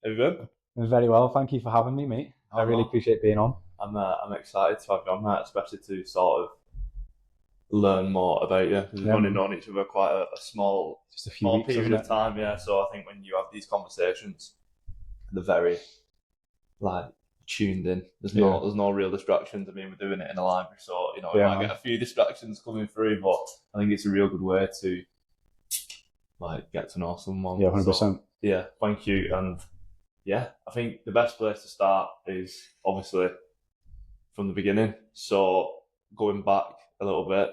Are you good? Very well, thank you for having me, mate. I really appreciate being on. I'm excited to have you on, mate, especially to sort of learn more about you. Because we've only known each other quite a small, Just a few small weeks, period isn't of it? time, yeah. So I think when you have these conversations, they're very like tuned in. There's no real distractions. I mean, we're doing it in a library, so we might get a few distractions coming through, but I think it's a real good way to like get to know someone. Yeah, 100%. So, yeah, thank you. And yeah, I think the best place to start is obviously from the beginning. So going back a little bit,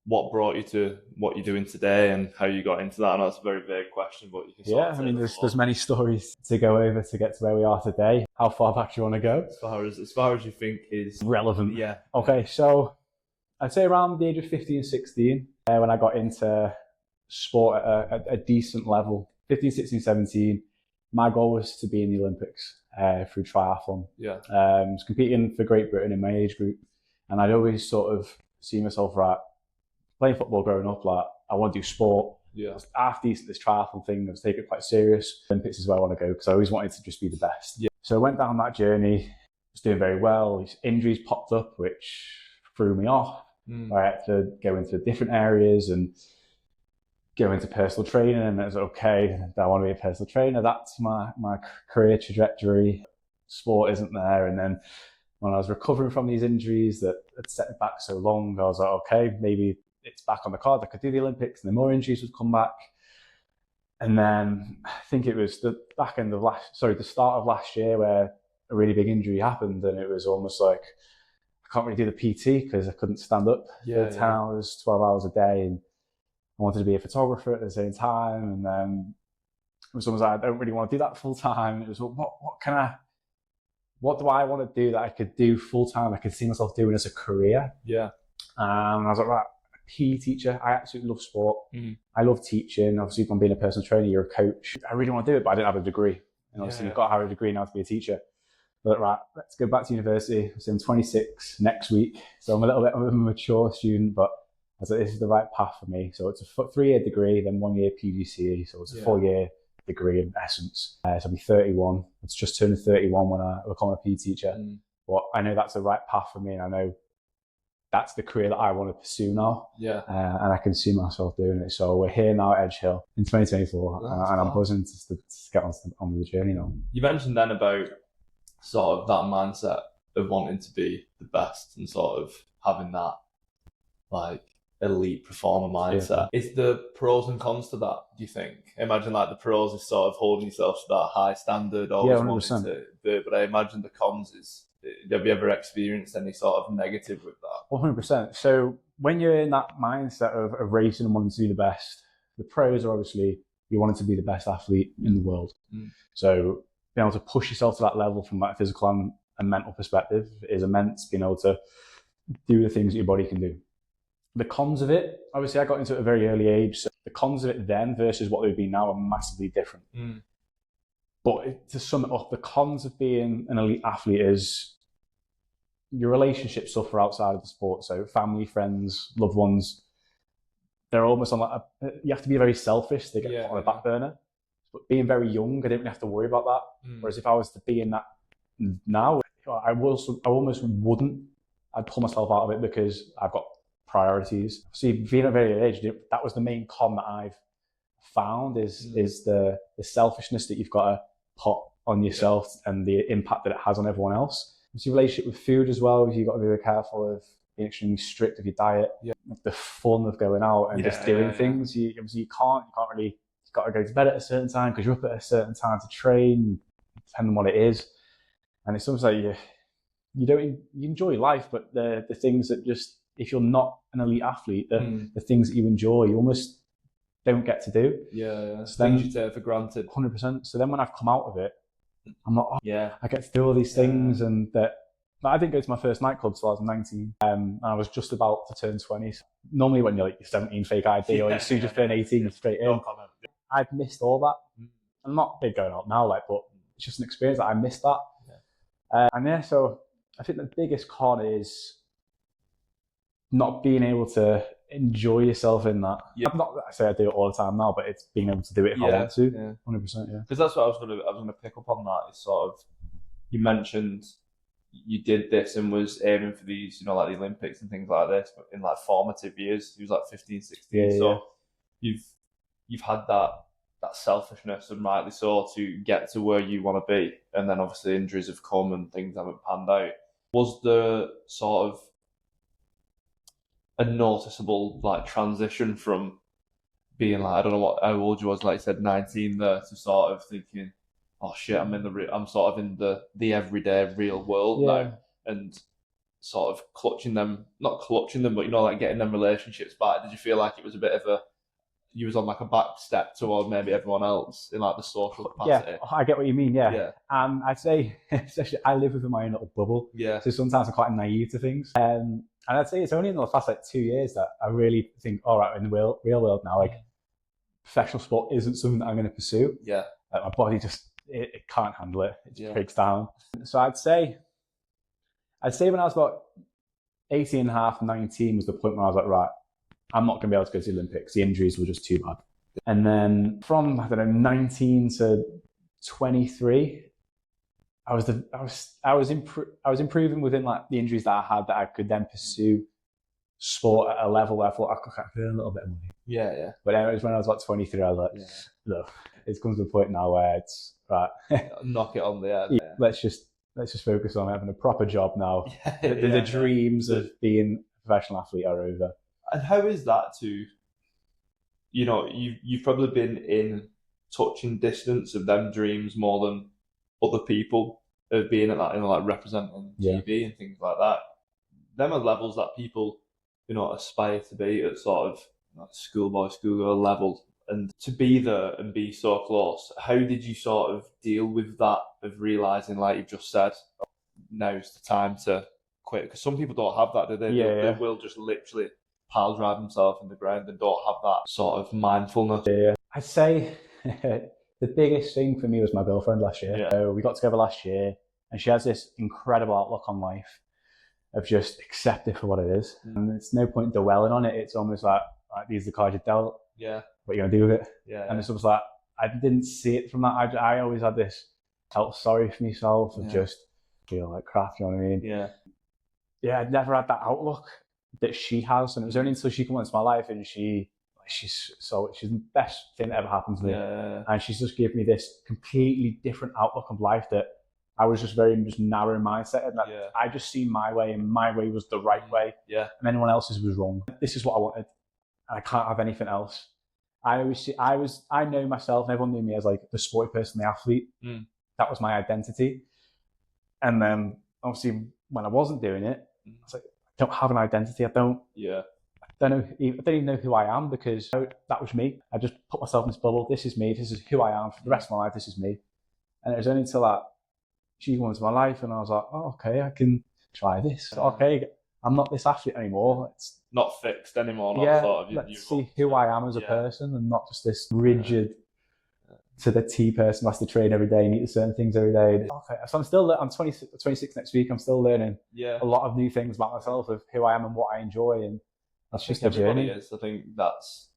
what brought you to what you're doing today and how you got into that? I know it's a very vague question, but you can sort of I mean, there's many stories to go over to get to where we are today. How far back do you want to go? As far as you think is relevant. Yeah. Okay, so I'd say around the age of 15, 16, when I got into sport at a decent level, 15, 16, 17, my goal was to be in the Olympics through triathlon. Yeah. I was competing for Great Britain in my age group, and I'd always sort of see myself, right, playing football growing up, like I want to do sport. Yeah. I was half decent at this triathlon thing. I was taking it quite serious. Olympics is where I want to go because I always wanted to just be the best. Yeah. So I went down that journey, was doing very well. These injuries popped up, which threw me off. I had to go into different areas and go into personal training, and it was okay, I want to be a personal trainer. That's my career trajectory. Sport isn't there. And then when I was recovering from these injuries that had set me back so long, I was like, okay, maybe it's back on the card. I could do the Olympics, and then more injuries would come back. And then I think it was the start of last year where a really big injury happened, and it was almost like I can't really do the PT because I couldn't stand up for 10 hours, 12 hours a day, and I wanted to be a photographer at the same time. And then it was almost like I don't really want to do that full time. It was what do I want to do that I could do full time? I could see myself doing as a career. Yeah. And I was like, right, PE teacher. I absolutely love sport. I love teaching. Obviously, if I'm being a personal trainer, you're a coach. I really want to do it, but I didn't have a degree. And obviously, you've got to have a degree now to be a teacher. But right, let's go back to university. So I'm 26 next week, so I'm a little bit of a mature student, but I was like, this is the right path for me. So it's a 3-year degree, then 1 year PGCE. So it's a 4-year degree in essence. So I'll be 31. It's just turned 31 when I become a PE teacher. But I know that's the right path for me, and I know that's the career that I want to pursue now. Yeah. And I can see myself doing it. So we're here now at Edge Hill in 2024, and I'm buzzing to get on the journey now. You mentioned then about sort of that mindset of wanting to be the best and sort of having that like elite performer mindset. Is the pros and cons to that, do you think? Imagine like the pros is sort of holding yourself to that high standard, always wanting to do, but I imagine the cons is, have you ever experienced any sort of negative with that? 100%. So when you're in that mindset of racing and wanting to do the best, the pros are obviously you wanting to be the best athlete in the world. So being able to push yourself to that level from that physical and mental perspective is immense. Being able to do the things that your body can do. The cons of it, obviously I got into it at a very early age. So the cons of it then versus what they would be now are massively different. But to sum it up, the cons of being an elite athlete is your relationships suffer outside of the sport. So family, friends, loved ones, they're almost on like you have to be very selfish. They get put on a back burner. But being very young, I didn't really have to worry about that. Whereas if I was to be in that now, I almost wouldn't. I'd pull myself out of it because I've got priorities. See, being at a very early age, that was the main con that I've found is the selfishness that you've got to put on yourself and the impact that it has on everyone else. It's your relationship with food as well. You've got to be very careful of being extremely strict with your diet. The fun of going out and just doing things. You can't really. You've got to go to bed at a certain time because you're up at a certain time to train, depending on what it is. And it's almost like you enjoy life, but the things that just, if you're not an elite athlete, the things that you enjoy, you almost don't get to do. So things you take for granted. 100%. So then when I've come out of it, I'm like, I get to do all these things, and that. I didn't go to my first nightclub till I was 19, and I was just about to turn 20. So normally when you're like 17, fake ID, or you soon just turn 18, you're straight in. I've missed all that. I'm not big going out now, but it's just an experience that I missed that. So I think the biggest con is not being able to enjoy yourself in that. Yeah. I'm not I say I do it all the time now, but it's being able to do it if I want to. 100%. Yeah. Because that's what I was gonna pick up on that. Is sort of, you mentioned you did this and was aiming for these, like the Olympics and things like this, but in like formative years. He was like 15, 16. So you've had that selfishness, and rightly so, to get to where you want to be. And then obviously injuries have come and things haven't panned out. Was there sort of a noticeable like transition from being like, I don't know how old you was, like you said, 19 there, to sort of thinking, oh shit, I'm sort of in the everyday real world now, and sort of not clutching them, but like getting them relationships back? Did you feel like it was a bit of you was on like a back step toward maybe everyone else in like the social capacity? Yeah, I get what you mean. Yeah. I'd say, especially, I live within my own little bubble. Yeah. So sometimes I'm quite naive to things. And I'd say it's only in the past like 2 years that I really think, all right, in the real world now, like professional sport isn't something that I'm going to pursue. Yeah. Like, my body just it can't handle it. It just breaks down. So I'd say when I was about 18 and a half, 19 was the point where I was like, right, I'm not going to be able to go to the Olympics. The injuries were just too bad. And then from, 19 to 23, I was improving within like the injuries that I had, that I could then pursue sport at a level where I thought I could earn a little bit of money. Yeah. But then it was when I was like 23, I was like, look, it's come to the point now where it's right. Knock it on the head. Let's just focus on having a proper job now. The dreams of being a professional athlete are over. And how is that to, you've probably been in touching distance of them dreams more than other people, of being at that, like representing TV and things like that. Them are levels that people, aspire to be at, sort of like schoolgirl level. And to be there and be so close, how did you sort of deal with that, of realising, like you've just said, now's the time to quit? Because some people don't have that, do they? They will just literally pile drive themselves in the ground and don't have that sort of mindfulness. I'd say the biggest thing for me was my girlfriend last year. So we got together last year, and she has this incredible outlook on life of just accept it for what it is. And it's no point dwelling on it. It's almost like these are the cards you dealt. Yeah. What are you going to do with it? Yeah. And it's almost like, I didn't see it from that. I always had this felt sorry for myself and just feel like crap, you know what I mean? Yeah. Yeah, I'd never had that outlook that she has. And it was only until she came into my life, and she's the best thing that ever happened to me. Yeah. And she's just given me this completely different outlook of life, that I was just very narrow mindset, and that I just see my way, and my way was the right way. Yeah. And anyone else's was wrong. This is what I wanted, and I can't have anything else. I know myself, and everyone knew me as like the sporty person, the athlete. That was my identity. And then obviously when I wasn't doing it, I was like, I don't have an identity. I don't even know who I am, because that was me. I just put myself in this bubble. This is me. This is who I am for the rest of my life. This is me. And it was only until that she came into my life, and I was like, oh, okay, I can try this. Okay, I'm not this athlete anymore. It's not fixed anymore. Let's see who I am as a person, and not just this rigid to the T person who has to train every day and eat certain things every day. Okay, so I'm 26 next week. I'm still learning a lot of new things about myself, of who I am and what I enjoy, and that's just a journey. I think that's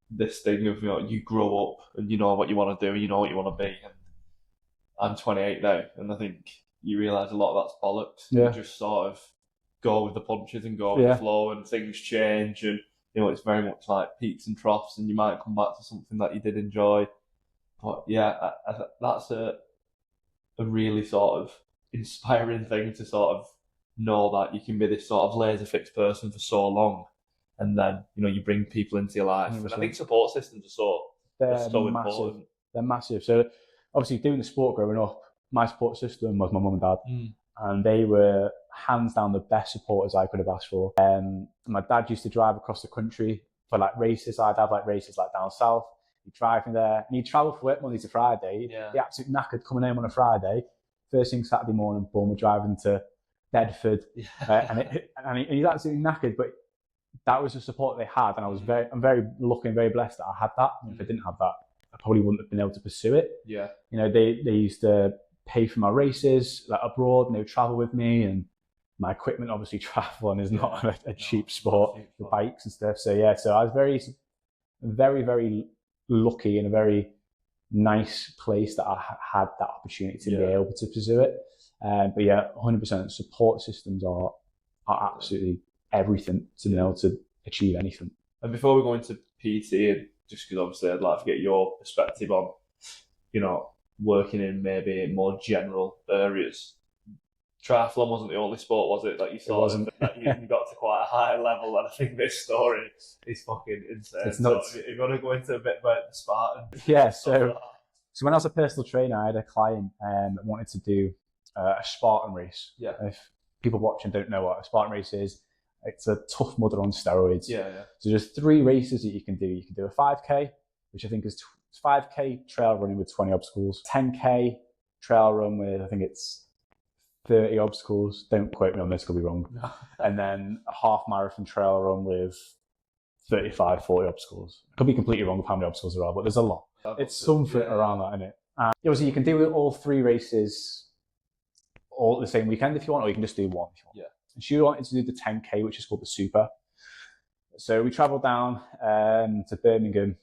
this thing of, you grow up and you know what you want to do, and you know what you want to be. And I'm 28 now, and I think you realise a lot of that's bollocks. You just sort of go with the punches and go with the flow, and things change, and it's very much like peaks and troughs, and you might come back to something that you did enjoy. But that's a really sort of inspiring thing, to sort of know that you can be this sort of laser fixed person for so long, and then you bring people into your life. 100%. And I think support systems are so massive. important. They're massive. So obviously, doing the sport growing up, my support system was my mum and dad, and they were hands down the best supporters I could have asked for. My dad used to drive across the country for like races. I'd have like races like down south. He'd drive me there, and he'd travel for work Monday to Friday. He'd be absolutely knackered coming home on a Friday. First thing Saturday morning, boom, we're driving to Bedford, and he's absolutely knackered. But that was the support they had, and I'm very lucky and very blessed that I had that. And if I didn't have that, I probably wouldn't have been able to pursue it. Yeah, they used to pay for my races like abroad, and they would travel with me, and My equipment, obviously, triathlon is not a cheap sport, the bikes and stuff. So yeah, so I was very, very lucky in a very nice place that I had that opportunity to be able to pursue it. But yeah, 100% support systems are absolutely everything to be able to achieve anything. And before we go into PT, and just because obviously I'd like to get your perspective on, you know, working in maybe more general areas. Triathlon wasn't the only sport, was it? That you saw that you got to quite a high level, and I think this story is fucking insane. It's nuts. So you're going to go into a bit about the Spartan. Yeah, so when I was a personal trainer, I had a client that wanted to do a Spartan race. Yeah. If people watching don't know what a Spartan race is, it's a Tough Mudder on steroids. Yeah. So there's 3 races that you can do. You can do a 5K, which I think is 5K trail running with 20 obstacles, 10K trail run with, I think it's 30 obstacles. Don't quote me on this, could be wrong. And then a half marathon trail run with 35, 40 obstacles. Could be completely wrong with how many obstacles there are, but there's a lot. It's something around that, isn't it? Obviously, you can do all 3 races all the same weekend if you want, or you can just do one if you want. Yeah. And she wanted to do the 10K, which is called the Super. So we travelled down to Birmingham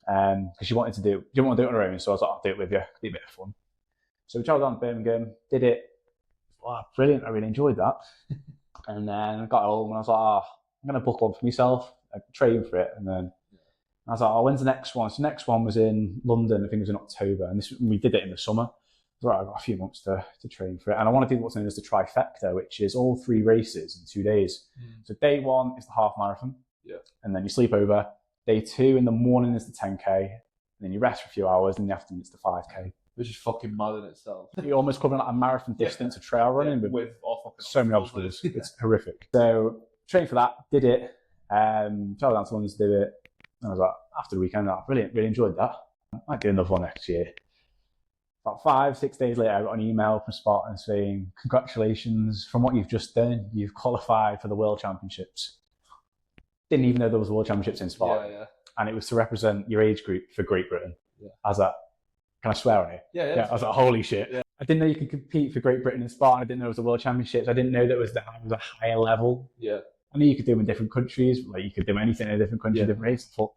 because she wanted to do it. She didn't want to do it on her own, so I was like, I'll do it with you. It'll be a bit of fun. So we travelled down to Birmingham, did it. Wow, brilliant. I really enjoyed that. And then I got home and I was like, I'm going to book one for myself. I trained for it. And then I was like, when's the next one? So the next one was in London. I think it was in October. And we did it in the summer. So I've got a few months to train for it. And I want to do what's known as the trifecta, which is all 3 races in 2 days. So day 1 is the half marathon. Yeah. And then you sleep over. Day 2 in the morning is the 10K. And then you rest for a few hours. And in the afternoon it's the 5K. Which is fucking mad in itself. You're almost covering like a marathon distance of trail running with so many obstacles. It's horrific. So trained for that, did it, traveled down to London to do it. And I was like, after the weekend, brilliant, really enjoyed that. I might do another one next year. About 5-6 days later, I got an email from Spartan saying, congratulations, from what you've just done, you've qualified for the World Championships. Didn't even know there was World Championships in Spartan. Yeah. And it was to represent your age group for Great Britain. Yeah. I was like, can I swear on it? Yeah. I was like, holy shit. Yeah. I didn't know you could compete for Great Britain in Spartan. I didn't know it was the World Championships. I didn't know that it was a higher level. Yeah. I knew you could do them in different countries. Like you could do anything in a different country, different race. I thought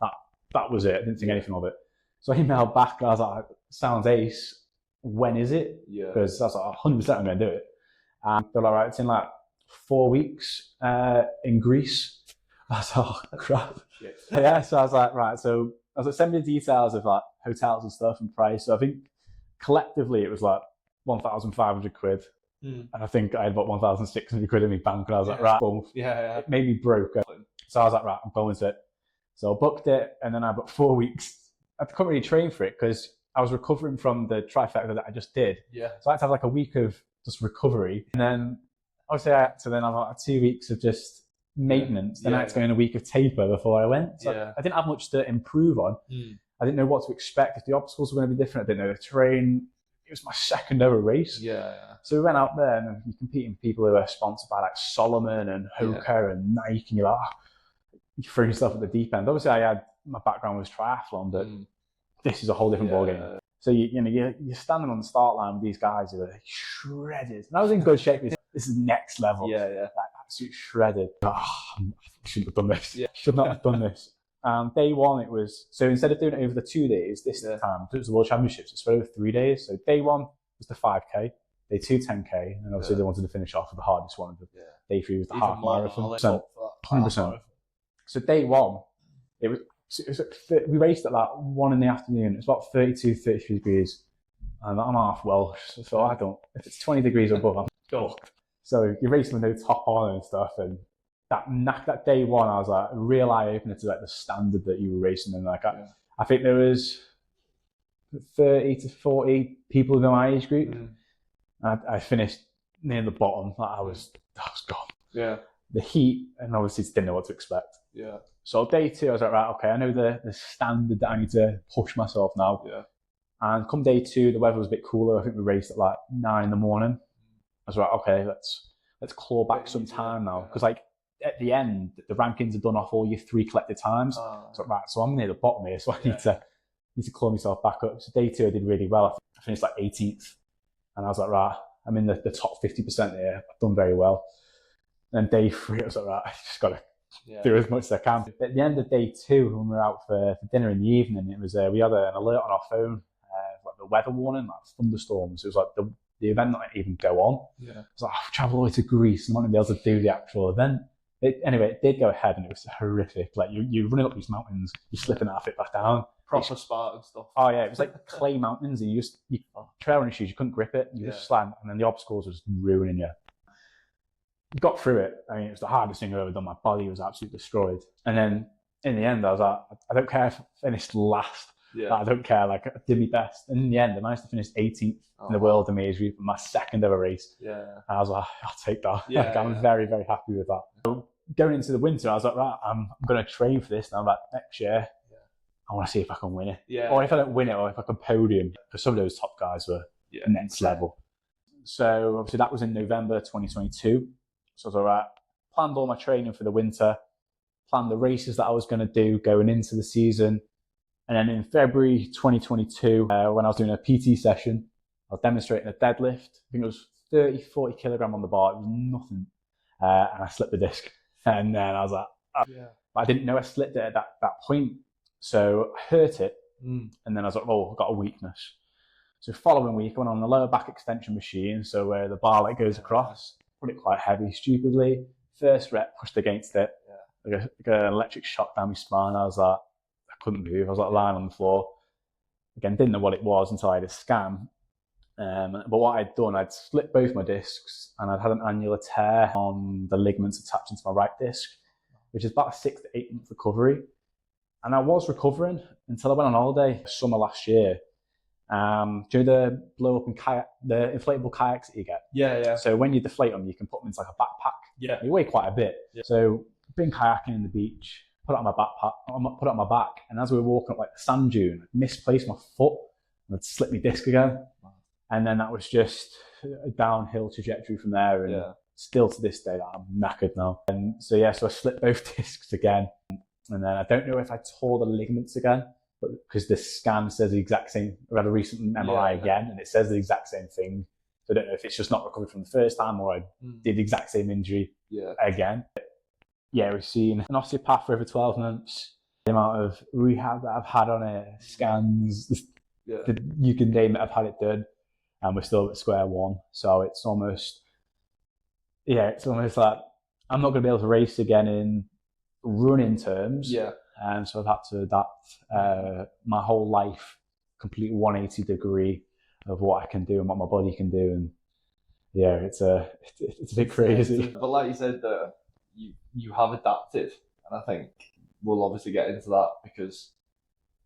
that was it. I didn't think anything of it. So I emailed back and I was like, sounds ace. When is it? Yeah. Because I was like, 100% I'm going to do it. And they're like, right, it's in like 4 weeks in Greece. I was like, oh, crap. Yeah, so I was like, right. So I was like, send me the details of like hotels and stuff and price. So I think collectively it was like 1,500 quid. And I think I had about 1,600 quid in my bank. And I was like, right, boom. Yeah. It made me broke. So I was like, right, I'm going to it. So I booked it. And then I got 4 weeks. I couldn't really train for it because I was recovering from the trifecta that I just did. Yeah. So I had to have like a week of just recovery. And then obviously I had to then have like 2 weeks of just maintenance. Then I had to go in a week of taper before I went. So I didn't have much to improve on. I didn't know what to expect. If the obstacles were going to be different, I didn't know the terrain. It was my second ever race. Yeah. So we went out there and you're competing with people who are sponsored by like Solomon and Hoka and Nike. And you're like, you throw yourself at the deep end. Obviously my background was triathlon, but this is a whole different ballgame. So you're standing on the start line with these guys who are shredded. And I was in good shape. This is next level. Yeah. Like absolutely shredded. I shouldn't have done this. Yeah. Should not have done this. Day 1, it was, so instead of doing it over the 2 days, this time, it was the World Championships, it's over 3 days. So day 1 was the 5K, day 2, 10K, and obviously they wanted to finish off with the hardest one. Day 3 was the half marathon. 100%. So day 1, we raced at like 1 in the afternoon. It's about 32, 33 degrees. And I'm half Welsh, so if it's 20 degrees or above, I'm fucked. So you're racing with no top on and stuff, and that day 1, I was like a real eye opener to like the standard that you were racing in. Like I think there was 30 to 40 people in my age group. I finished near the bottom. Like I was gone. Yeah. The heat, and obviously didn't know what to expect. Yeah. So day 2, I was like, right, okay, I know the standard that I need to push myself now. Yeah. And come day 2, the weather was a bit cooler. I think we raced at like 9 in the morning. I was like, okay, let's claw back some time now, because like at the end, the rankings are done off all your 3 collected times. So right, so I'm near the bottom here, so I need to claw myself back up. So day 2, I did really well. I finished like 18th, and I was like, right, I'm in the top 50% here. I've done very well. And then day 3, I was like, right, I just got to do as much as I can. But at the end of day 2, when we were out for dinner in the evening, it was we had an alert on our phone, like the weather warning, like thunderstorms. It was like the event not even go on. Yeah. I was like, I've travelled all the way to Greece, I'm not going to be able to do the actual event. Anyway, it did go ahead, and it was horrific. Like you're running up these mountains, you're slipping half it back down. Proper Spartan stuff. Oh yeah, it was like clay mountains, and you trail running shoes, you couldn't grip it, you just slam, and then the obstacles was ruining you. Got through it. I mean, it was the hardest thing I've ever done. My body was absolutely destroyed. And then in the end, I was like, I don't care if I finished last. Yeah. I don't care. Like, I did my best. And in the end, I managed to finish 18th in the world in my age group, my second ever race. Yeah. And I was like, I'll take that. Yeah, I'm very, very happy with that. So going into the winter, I was like, right, I'm going to train for this. And I'm like, next year, I want to see if I can win it. Yeah. Or if I don't win it, or if I can podium. Because some of those top guys were next level. So obviously that was in November 2022. So I was all right, planned all my training for the winter, planned the races that I was going to do going into the season. And then in February 2022, when I was doing a PT session, I was demonstrating a deadlift. I think it was 40 kilogram on the bar. It was nothing. And I slipped the disc. And then I was like, But I didn't know I slipped it at that point. So I hurt it. And then I was like, oh, I've got a weakness. So following week, I went on the lower back extension machine. So where the bar like goes across. Put it quite heavy, stupidly. First rep, pushed against it. Like an electric shock down my spine. I was like, I couldn't move. I was like lying on the floor. Again, didn't know what it was until I had a scan. But what I'd done, I'd split both my discs, and I'd had an annular tear on the ligaments attached into my right disc, which is about a 6 to 8 month recovery. And I was recovering until I went on holiday summer last year. Do you know the blow up and kayak, the inflatable kayaks that you get? Yeah. So when you deflate them, you can put them into like a backpack. Yeah. They weigh quite a bit. Yeah. So been kayaking in the beach, put it on my backpack, put it on my back, and as we were walking up like the sand dune, I misplaced my foot and I'd slipped my disc again. Wow. And then that was just a downhill trajectory from there. And still to this day, I'm knackered now. And so I slipped both discs again. And then I don't know if I tore the ligaments again. But because the scan says the exact same, I had a recent MRI again, and it says the exact same thing. So I don't know if it's just not recovered from the first time, or I did the exact same injury again. Yeah, we've seen an osteopath for over 12 months. The amount of rehab that I've had on it, scans, you can name it, I've had it done, and we're still at square one. So it's almost like I'm not going to be able to race again in running terms. Yeah. And so I've had to adapt my whole life, complete 180 degree of what I can do and what my body can do. And it's a bit crazy. But like you said, you have adapted, and I think we'll obviously get into that because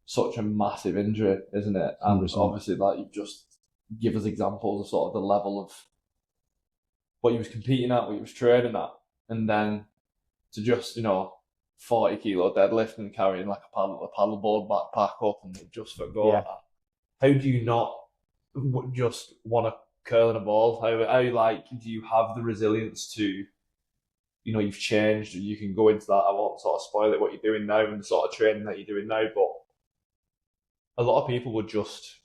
such a massive injury, isn't it? And 100%. Obviously, like you've just give us examples of sort of the level of what you was competing at, what you was training at, and then to just 40 kilo deadlift and carrying like a paddleboard backpack up and just forgo that. How do you not just want to curl in a ball? How do you have the resilience to, you've changed, you can go into that, I won't sort of spoil it what you're doing now and the sort of training that you're doing now, but a lot of people would just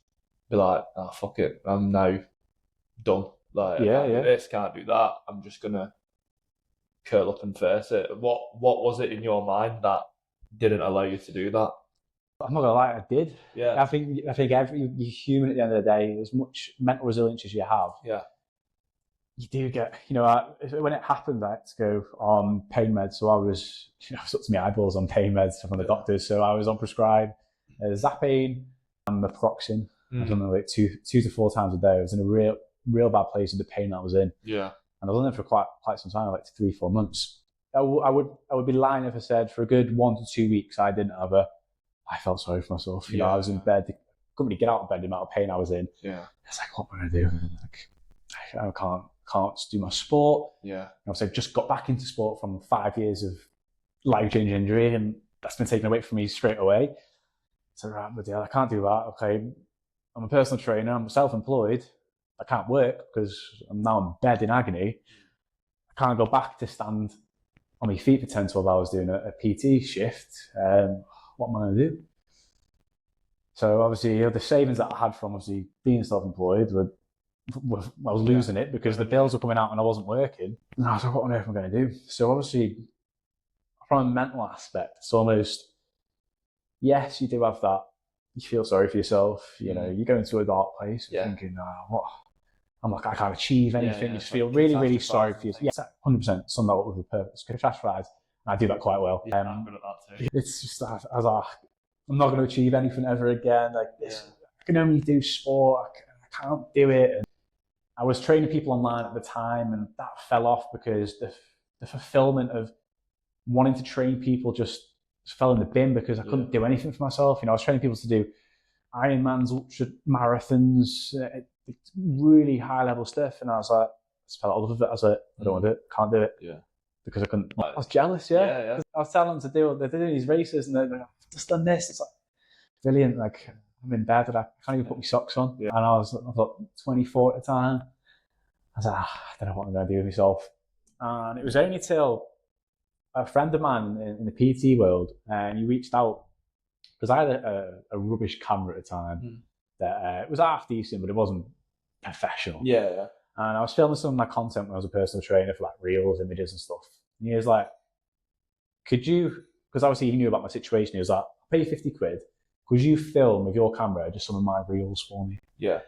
be like, oh, fuck it, I'm now done. Like, I can't do this, can't do that, I'm just going to curl up and face it. What was it in your mind that didn't allow you to do that? I'm not gonna lie, I did. Yeah. I think you're human at the end of the day. As much mental resilience as you have, you do get. When it happened, I had to go on pain meds. So I was, I was up to my eyeballs on pain meds from the doctors. So I was on prescribed Zapane and naproxen. I was on like 2 to 4 times a day. I was in a real bad place with the pain I was in. Yeah. And I was on there for quite some time, like 3-4 months. I would be lying if I said for a good 1 to 2 weeks I didn't have I felt sorry for myself. I was in bed, couldn't really get out of bed, the amount of pain I was in. Yeah. I was like, what am I gonna do? I can't do my sport. Yeah. So I just got back into sport from 5 years of life-changing injury, and that's been taken away from me straight away. So right, but I can't do that. Okay, I'm a personal trainer, I'm self-employed. I can't work because I'm now in bed in agony. I can't go back to stand on my feet for 10, 12 hours doing a PT shift. What am I going to do? So obviously, the savings that I had from obviously being self-employed were I was losing it because the bills were coming out and I wasn't working. And I was like, what on earth am I going to do? So obviously, from a mental aspect, it's almost, yes, you do have that. You feel sorry for yourself. You know, you go into a dark place thinking, what? I'm like, I can't achieve anything. You just feel really, really sorry for yourself. Yeah, 100% sum that up with a purpose. Catastrophize. I do that quite well. Yeah, I'm good at that too. It's just, I was like, I'm not going to achieve anything ever again. Like this, I can only do sport. I can't do it. And I was training people online at the time, and that fell off because the fulfillment of wanting to train people just fell in the bin because I couldn't do anything for myself. You know, I was training people to do Ironmans, ultra marathons, really high level stuff, and I was like, I just fell out of it. I was like, I don't want to do it, can't do it. Yeah. Because I couldn't. I was jealous, I was telling them to do, they're doing these races, and they're like, I've just done this. It's like brilliant. Like I'm in bed, and I can't even put my socks on. Yeah. And I was 24 at the time. I was like, I don't know what I'm going to do with myself. And it was only till a friend of mine in the PT world, and he reached out because I had a rubbish camera at the time that it was half decent, but it wasn't professional. Yeah. And I was filming some of my content when I was a personal trainer for like reels, images and stuff. And he was like, could you, because obviously he knew about my situation, he was like, I'll pay you 50 quid. Could you film with your camera just some of my reels for me? Yeah.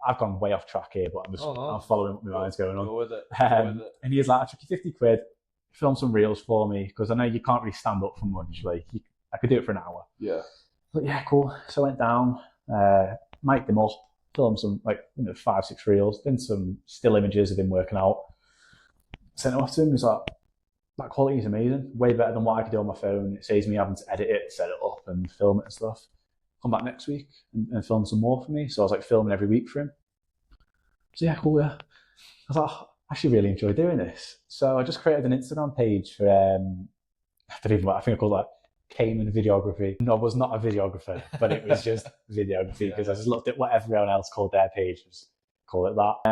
I've gone way off track here, but I'm following what my mind's going on. Go with it. And he was like, I'll chuck you 50 quid, film some reels for me, because I know you can't really stand up from lunch. Like, I could do it for an hour. Yeah. But yeah, cool. So I went down, mic'd them up, filmed some 5-6 reels, then some still images of him working out. Sent it off to him. He's like, that quality is amazing, way better than what I could do on my phone. It saves me having to edit it, set it up, and film it and stuff. Come back next week and film some more for me. So I was like filming every week for him. So yeah, cool. Yeah, I was like, I actually really enjoy doing this. So I just created an Instagram page for I think I called that Kamen Videography. No, I was not a videographer, but it was just videography because I just looked at what everyone else called their page, just call it that.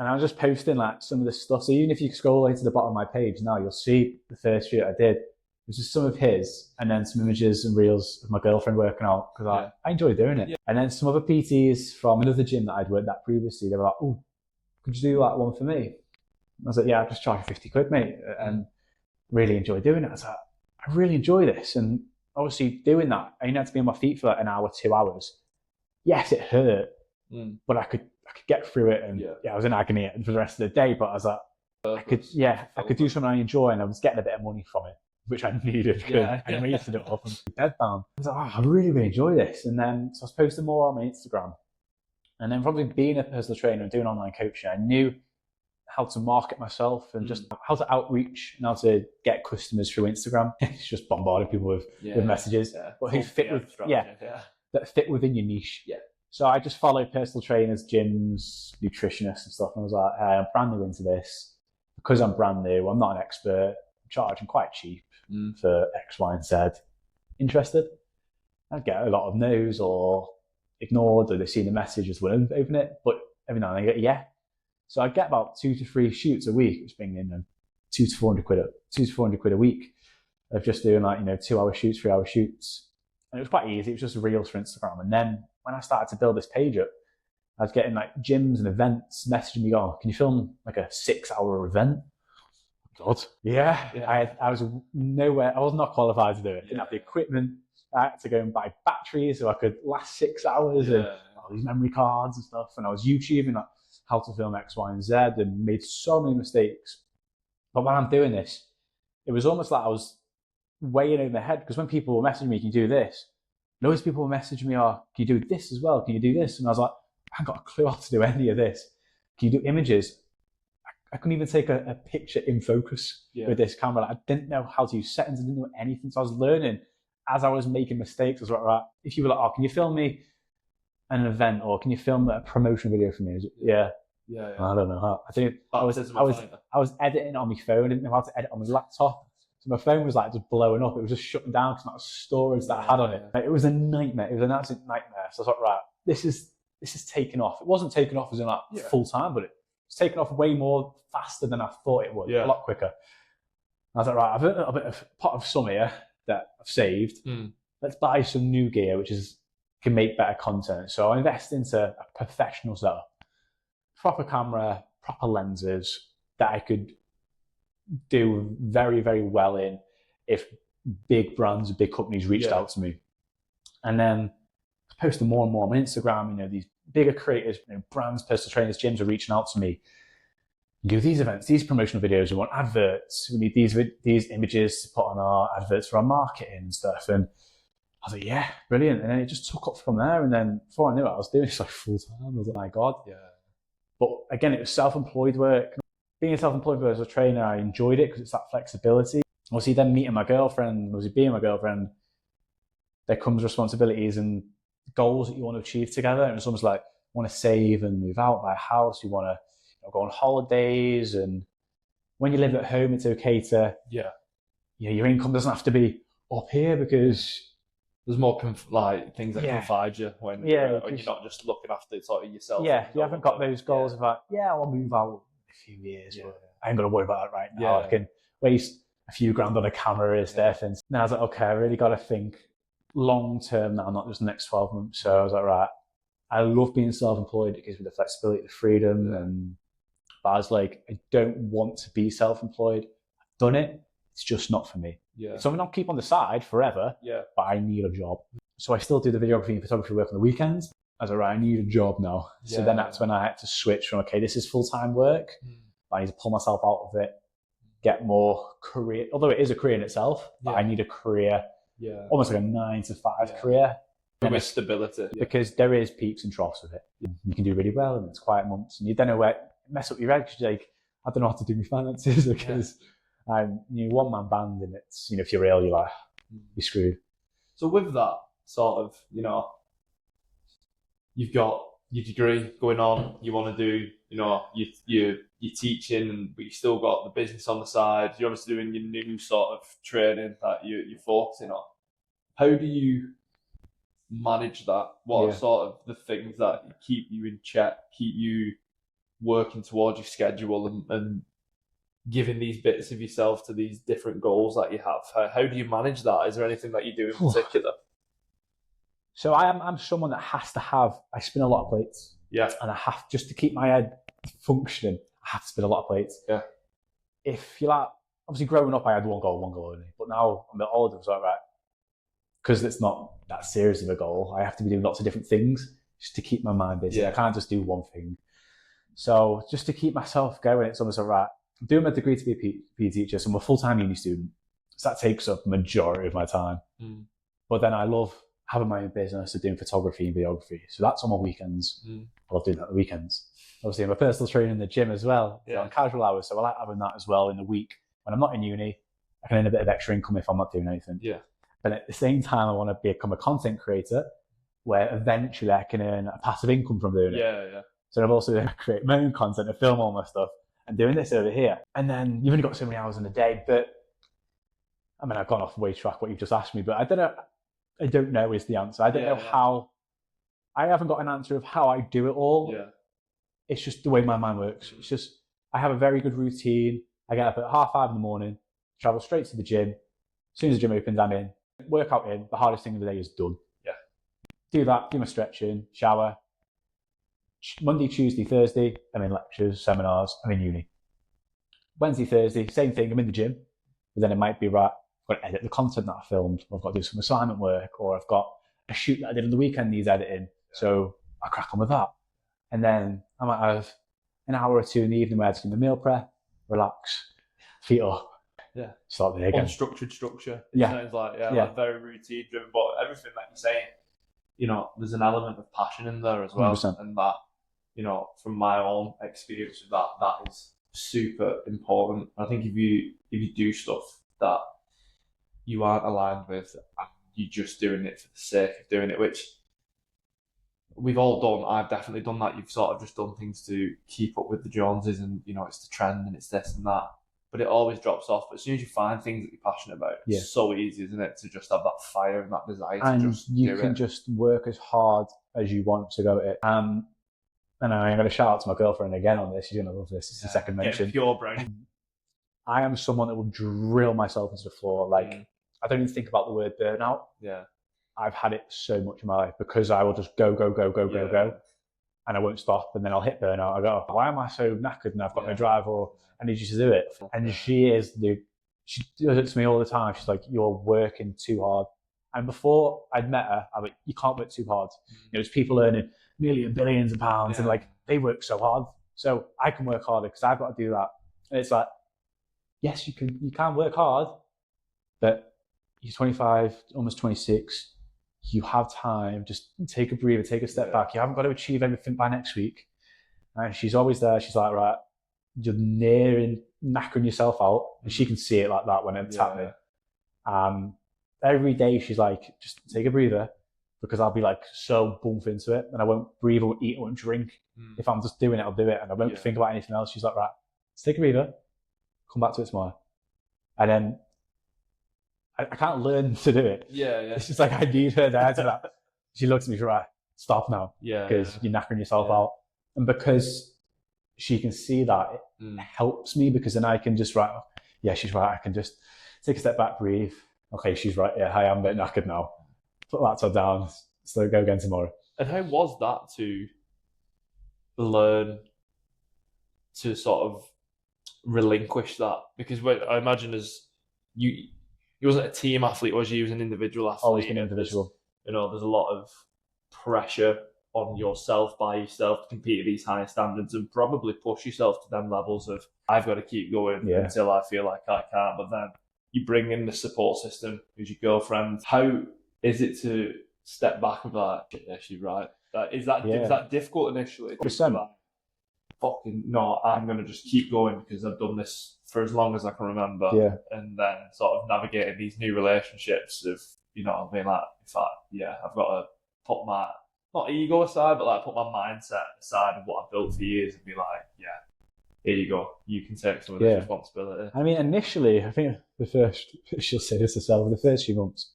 And I was just posting like some of this stuff. So even if you scroll away to the bottom of my page now, you'll see the first shoot I did. It was just some of his, and then some images and reels of my girlfriend working out because I enjoy doing it. Yeah. And then some other PTs from another gym that I'd worked at previously, they were like, oh, could you do that one for me? I was like, yeah, I'll just charge you 50 quid, mate. And really enjoy doing it. I was like, I really enjoy this. And obviously doing that, I had to be on my feet for like an hour, 2 hours. Yes, it hurt, but I could get through it. And I was in agony for the rest of the day, but I was like, I could do something I enjoy, and I was getting a bit of money from it, which I needed because I made it up and bed bound. I was like, I really, really enjoy this. And then so I was posting more on my Instagram. And then probably being a personal trainer and doing online coaching, I knew how to market myself and just how to outreach and how to get customers through Instagram. It's just bombarding people with messages, but who fit that fit within your niche. Yeah. So I just followed personal trainers, gyms, nutritionists and stuff. And I was like, hey, I'm brand new into this. Because I'm brand new, I'm not an expert, I'm charging quite cheap for X, Y, and Z. Interested? I'd get a lot of no's or ignored, or they see the message, just wouldn't open it. But every now and then I get So I'd get about 2 to 3 shoots a week, which bring in 200 to 400 quid a week of just doing 2-hour shoots, 3-hour shoots. And it was quite easy. It was just reels for Instagram. And then when I started to build this page up, I was getting gyms and events messaging me, oh, can you film a 6-hour event? God. Yeah. I was nowhere. I was not qualified to do it. I didn't have the equipment. I had to go and buy batteries so I could last 6 hours and all these memory cards and stuff. And I was YouTubing how to film X, Y, and Z and made so many mistakes. But when I'm doing this, it was almost like I was way in over my head, because when people were messaging me, can you do this? Loads of people were messaging me, oh, can you do this as well? Can you do this? And I was like, I haven't got a clue how to do any of this. Can you do images? I couldn't even take a picture in focus with this camera. I didn't know how to use settings. I didn't know anything. So I was learning as I was making mistakes. I was like, right, if you were like, oh, can you film me an event, or can you film a promotion video for me? Yeah. I don't know how. I think I was editing on my phone. I didn't know how to edit on my laptop. So my phone was just blowing up. It was just shutting down because of the storage that I had on it. It was a nightmare. It was an absolute nightmare. So I was like, right, this is taking off. It wasn't taking off as in full time, but it was taking off way more faster than I thought it would. A lot quicker. I was like, right, I've earned a bit of pot of some here that I've saved. Let's buy some new gear, which can make better content. So I invest into a professional setup. proper camera, proper lenses that I could do very, very well in if big brands, big companies reached out to me. And then posting more and more on Instagram, these bigger creators, brands, personal trainers, gyms are reaching out to me. You do these events, these promotional videos, we want adverts, we need these images to put on our adverts for our marketing and stuff. And I was like, yeah, brilliant. And then it just took up from there. And then before I knew it, I was doing this like full time. I was like, my God. Yeah. But again, it was self-employed work. Being self-employed as a trainer, I enjoyed it because it's that flexibility. Obviously, then meeting my girlfriend, being my girlfriend, there comes responsibilities and goals that you want to achieve together. And it's almost like you want to save and move out, buy a house, you want to go on holidays. And when you live at home, it's okay to, your income doesn't have to be up here because there's more things that confide you when you're not just looking after sort of yourself. Yeah, you haven't got those goals of like, I'll move out in a few years, but I ain't going to worry about it right now. I can waste a few grand on a camera and stuff. And now I was like, okay, I really got to think long term now, not just the next 12 months. So I was like, right, I love being self-employed. It gives me the flexibility, the freedom. But I was like, I don't want to be self-employed. I've done it. It's just not for me. It's something I'll keep on the side forever, but I need a job. So I still do the videography and photography work on the weekends. I was like, right, I need a job now. So then that's when I had to switch from, okay, this is full-time work. I need to pull myself out of it, get more career, although it is a career in itself, but I need a career, almost like a 9-to-5 career. With stability. Because there is peaks and troughs with it. You can do really well and it's quiet months and you don't know where, mess up your head because you're like, I don't know how to do my finances because I'm one-man band and it's, if you're ill, you're like, you're screwed. So with that sort of, you've got your degree going on, you want to do, you're teaching, but you still got the business on the side. You're obviously doing your new sort of training that you're focusing on. How do you manage that? What are sort of the things that keep you in check, keep you working towards your schedule and giving these bits of yourself to these different goals that you have? How do you manage that? Is there anything that you do in particular? So I'm someone that has to I spin a lot of plates. Yeah. And I have, just to keep my head functioning, I have to spin a lot of plates. Yeah. If you're like, obviously growing up, I had one goal only. But now I'm a bit older, so right, because it's not that serious of a goal, I have to be doing lots of different things just to keep my mind busy. I can't just do one thing. So just to keep myself going, it's almost like, right, I'm doing my degree to be a PE teacher, so I'm a full-time uni student. So that takes up the majority of my time. But then I love having my own business of doing photography and videography. So that's on my weekends. I love doing that on the weekends. Obviously, I'm a personal trainer in the gym as well, on casual hours. So I like having that as well in the week. When I'm not in uni, I can earn a bit of extra income if I'm not doing anything. But at the same time, I want to become a content creator where eventually I can earn a passive income from doing it. So I've also created my own content and film all my stuff and doing this over here. And then you've only got so many hours in a day. But I mean, I've gone off way track what you've just asked me, but I don't know is the answer. I don't know how. I haven't got an answer of how I do it all. It's just the way my mind works. It's just, I have a very good routine. I get up at 5:30 in the morning, travel straight to the gym. As soon as the gym opens, I'm in. Workout in. The hardest thing of the day is done. Do that, do my stretching, shower. Monday, Tuesday, Thursday, I'm in lectures, seminars, I'm in uni. Wednesday, Thursday, same thing, I'm in the gym. But then it might be, right, I've got to edit the content that I filmed, or I've got to do some assignment work, or I've got a shoot that I did on the weekend needs editing. So I crack on with that. And then I might have an hour or two in the evening where I just do my meal prep, relax, feet up. Start there again. Unstructured structure. Sounds like, very routine driven, but everything that you're saying, there's an element of passion in there as well. 100%. And that, from my own experience with that is super important. I think if you do stuff that you aren't aligned with and you're just doing it for the sake of doing it, which we've all done. I've definitely done that. You've sort of just done things to keep up with the Joneses and, it's the trend and it's this and that. But it always drops off. But as soon as you find things that you're passionate about, it's so easy, isn't it, to just have that fire and that desire to just do it. And you can just work as hard as you want to go at it. And I'm going to shout out to my girlfriend again on this. She's going to love this. It's the second mention. Pure brain. I am someone that will drill myself into the floor. Like, I don't even think about the word burnout. I've had it so much in my life because I will just go. and I won't stop, and then I'll hit burnout. I go, why am I so knackered and I've got no drive, or I need you to do it. And she does it to me all the time. She's like, you're working too hard. And before I'd met her, I'm like, you can't work too hard. There's people earning millions, billions of pounds, and like they work so hard. So I can work harder because I've got to do that. And it's like, yes, you can work hard, but you're 25, almost 26. You have time. Just take a breather, take a step back. You haven't got to achieve everything by next week. And she's always there. She's like, right, you're nearing knackering yourself out, and she can see it like that when it's happening. Every day she's like, just take a breather, because I'll be like so bump into it, and I won't breathe or eat or drink. If I'm just doing it, I'll do it, and I won't think about anything else. She's like, right, let's take a breather, come back to it tomorrow. And then I can't learn to do it. It's just like I need her there to that. She looks at me, she's right, stop now, because you're knackering yourself out. And because she can see that, it helps me, because then I can just she's right, I can just take a step back, breathe. Okay, she's right, I am a bit knackered now. Put the laptop down, so go again tomorrow. And how was that to learn to sort of relinquish that? Because I imagine as you wasn't a team athlete, was you? Was an individual athlete. Always been individual. There's a lot of pressure on yourself by yourself to compete at these higher standards and probably push yourself to them levels of, I've got to keep going until I feel like I can't. But then you bring in the support system, who's your girlfriend. How is it to step back and be like, yeah, she's right? Is that difficult initially? Like, fucking no, I'm going to just keep going because I've done this for as long as I can remember. And then sort of navigating these new relationships of, being like, in fact, I've got to put my, not ego aside, but like put my mindset aside of what I've built for years and be like, here you go. You can take some of this responsibility. I mean, initially, I think she'll say this herself, the first few months,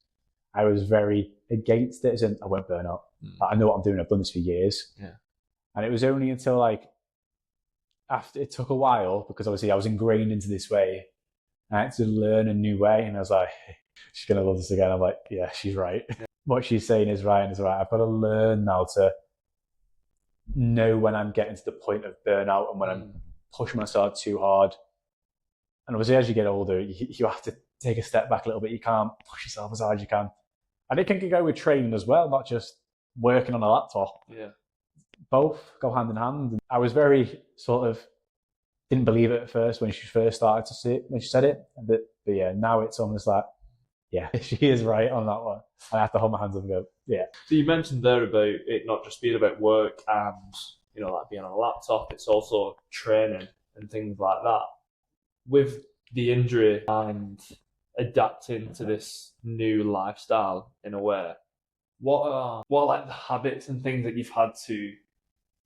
I was very against it, as in I won't burn out. I know what I'm doing. I've done this for years. And it was only until after it took a while, because obviously I was ingrained into this way. I had to learn a new way, and I was like, she's going to love this again. I'm like, yeah, she's right. What she's saying is right and is right. I've got to learn now to know when I'm getting to the point of burnout and when I'm pushing myself too hard. And obviously as you get older, you have to take a step back a little bit. You can't push yourself as hard as you can. And it can go with training as well, not just working on a laptop. Both go hand in hand. And I was very didn't believe it at first when she first started to see it, when she said it. But now it's almost like, she is right on that one. I have to hold my hands up and go, So you mentioned there about it not just being about work and, like being on a laptop, it's also training and things like that. With the injury and adapting to this new lifestyle in a way, what are like the habits and things that you've had to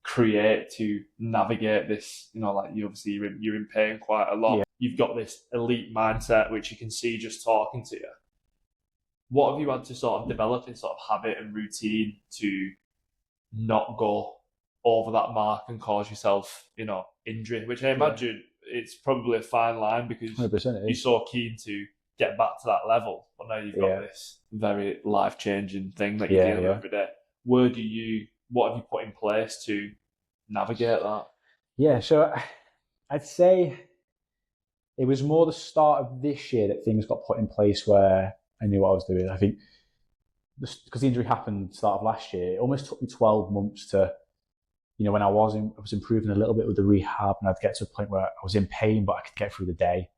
create to navigate this? Like you're in pain quite a lot. You've got this elite mindset, which you can see just talking to you. What have you had to sort of develop in sort of habit and routine to not go over that mark and cause yourself, injury? Which I imagine it's probably a fine line, because 100% you're so keen to get back to that level. But now you've got this very life-changing thing that you're dealing with every day. What have you put in place to navigate that? So I'd say it was more the start of this year that things got put in place where I knew what I was doing. I think because the injury happened start of last year, it almost took me 12 months to, when I was improving a little bit with the rehab, and I'd get to a point where I was in pain, but I could get through the day.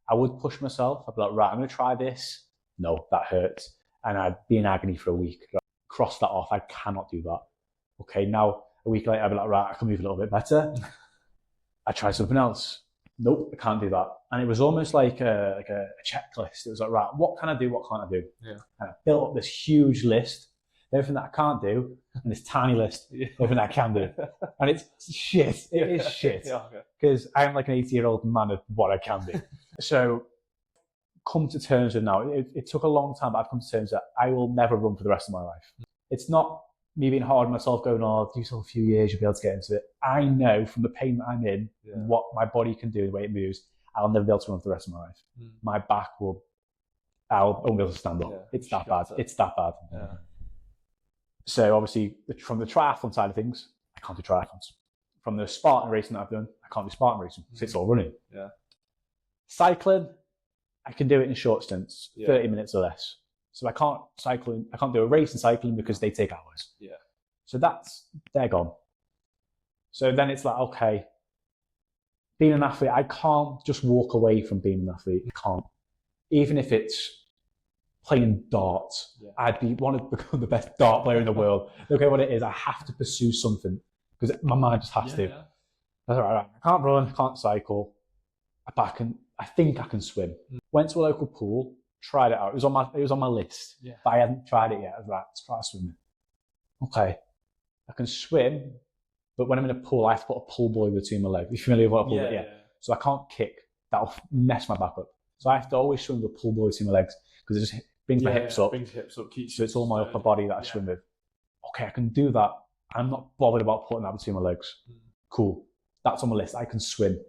I would push myself. I'd be like, right, I'm going to try this. No, that hurts. And I'd be in agony for a week. Cross that off. I cannot do that. Okay, now a week later, I'd be like, right, I can move a little bit better. I try something else. Nope, I can't do that. And it was almost like a checklist. It was like, right, what can I do? What can't I do? And I built up this huge list, everything that I can't do, and this tiny list, everything that I can do. And it's shit. It is shit. Because I'm like an 80-year-old man of what I can do. So come to terms with now, it took a long time, but I've come to terms that I will never run for the rest of my life. It's not me being hard on myself going, do so a few years, you'll be able to get into it. I know from the pain that I'm in, what my body can do, the way it moves, I'll never be able to run for the rest of my life. My back I'll only be able to stand up. It's that bad. It's that bad. So obviously from the triathlon side of things, I can't do triathlons. From the Spartan racing that I've done, I can't do Spartan racing because it's all running. Yeah. Cycling, I can do it in short stints, 30 minutes or less. So I can't do a race in cycling because they take hours. Yeah. So they're gone. So then it's like, okay, being an athlete, I can't just walk away from being an athlete. I can't. Even if it's playing darts, I'd want to become the best dart player in the world. Okay, what it is, I have to pursue something because my mind just has to. Yeah. That's all right. I can't run, can't cycle, but I think I can swim. Went to a local pool, tried it out. It was on my list, but I hadn't tried it yet. I was like, let's try swimming. Okay, I can swim, but when I'm in a pool, I have to put a pull buoy between my legs. Are you familiar with what a pull buoy? Yeah. So I can't kick. That'll mess my back up. So I have to always swim with a pull buoy between my legs because it just brings my hips up. So it's all my upper body that I swim with. Okay, I can do that. I'm not bothered about putting that between my legs. Cool. That's on my list. I can swim.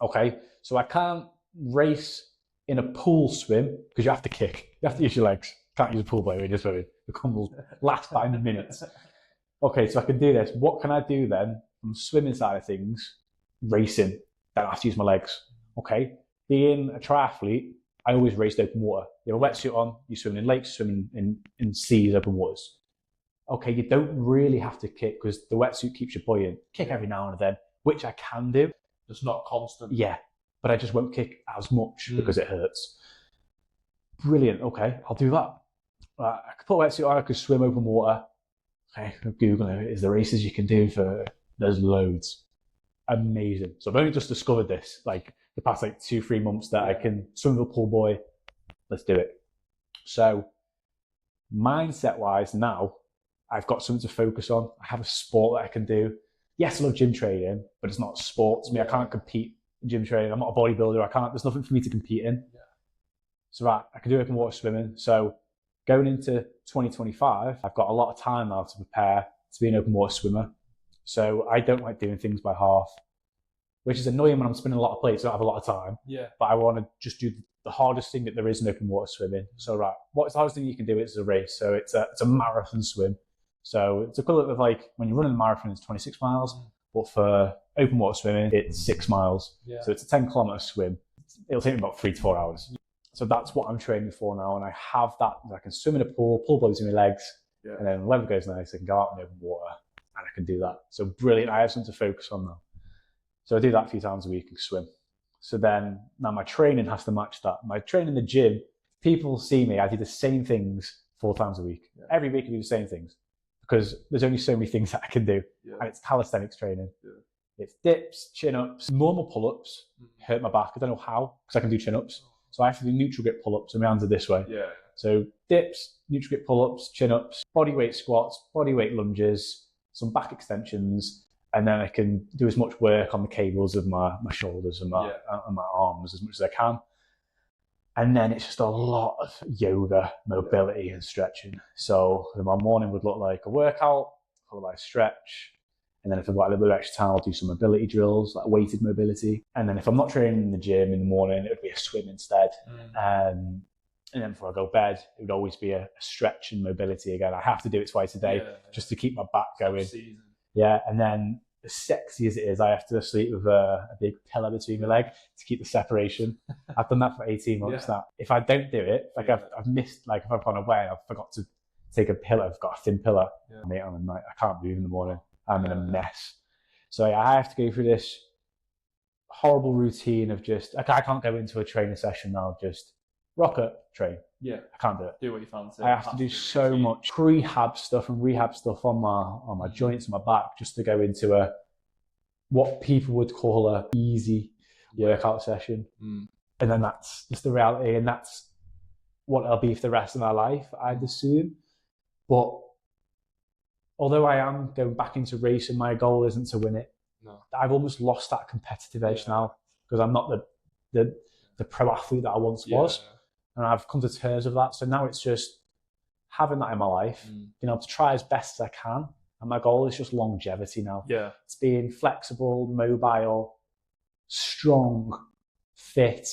Okay, so I can't race in a pool swim because you have to kick. You have to use your legs. You can't use a pool buoy when you're swimming. The cum will last 5 minutes. Okay, so I can do this. What can I do then from the swimming side of things? Racing. Then I have to use my legs. Okay, being a triathlete, I always raced open water. You have a wetsuit on, you swim in lakes, swimming in seas, open waters. Okay, you don't really have to kick because the wetsuit keeps you buoyant. Kick every now and then, which I can do. It's not constant. Yeah, but I just won't kick as much because it hurts. Brilliant. Okay, I'll do that. I could put a wetsuit on, I could swim open water. Okay, Google it. Is the races you can do for, there's loads. Amazing. So I've only just discovered this, like the past 2-3 months that I can swim with a pull buoy. Let's do it. So mindset wise now, I've got something to focus on. I have a sport that I can do. Yes, I love gym training, but it's not a sport to me. I can't compete in gym training. I'm not a bodybuilder. There's nothing for me to compete in. So I can do open water swimming. So going into 2025, I've got a lot of time now to prepare to be an open water swimmer. So I don't like doing things by half, which is annoying when I'm spinning a lot of plates. I don't have a lot of time. Yeah. But I want to just do the hardest thing that there is in open water swimming. So what's the hardest thing you can do? It's a race. So it's a marathon swim. So it's equivalent of like when you're running a marathon, it's 26 miles, but for open water swimming, it's 6 miles. Yeah. So it's a 10-kilometer swim. It'll take me about 3 to 4 hours. So that's what I'm training for now. And I have that. I can swim in a pool, pull buoys in my legs, and then when the weather goes nice, I can go out in the open water and I can do that. So brilliant. I have something to focus on now. So I do that a few times a week and swim. So then now my training has to match that. My training in the gym, people see me, I do the same things 4 times a week. Yeah. Every week I do the same things because there's only so many things that I can do. Yeah. And it's calisthenics training. Yeah. It's dips, chin-ups, normal pull-ups, hurt my back. I don't know how, because I can do chin-ups. So I have to do neutral grip pull-ups and my hands are this way. Yeah. So dips, neutral grip pull-ups, chin-ups, body weight squats, body weight lunges, some back extensions, and then I can do as much work on the cables of my shoulders and my arms as much as I can. And then it's just a lot of yoga, mobility and stretching. So my morning would look like a workout, followed by a stretch. And then if I've got a little bit of extra time, I'll do some mobility drills, like weighted mobility. And then if I'm not training in the gym in the morning, it would be a swim instead. And then before I go to bed, it would always be a stretch and mobility again. I have to do it twice a day just to keep my back going. Yeah, and then as sexy as it is, I have to sleep with a big pillow between my leg to keep the separation. I've done that for 18 months now. If I don't do it, like I've missed, like if I've gone away and I've forgot to take a pillow, I've got a thin pillow, mate, on the night, I can't move in the morning. I'm in a mess. So I have to go through this horrible routine of just, I can't go into a training session now, just rock up, train. Yeah. I can't do it. Do what you fancy. I have to do so much prehab stuff and rehab stuff on my joints and my back just to go into what people would call a easy workout session. And then that's just the reality, and that's what it'll be for the rest of my life, I'd assume. But although I am going back into racing, my goal isn't to win it. No. I've almost lost that competitive edge now because I'm not the pro athlete that I once was. And I've come to terms with that. So now it's just having that in my life, to try as best as I can. And my goal is just longevity now. Yeah. It's being flexible, mobile, strong, fit,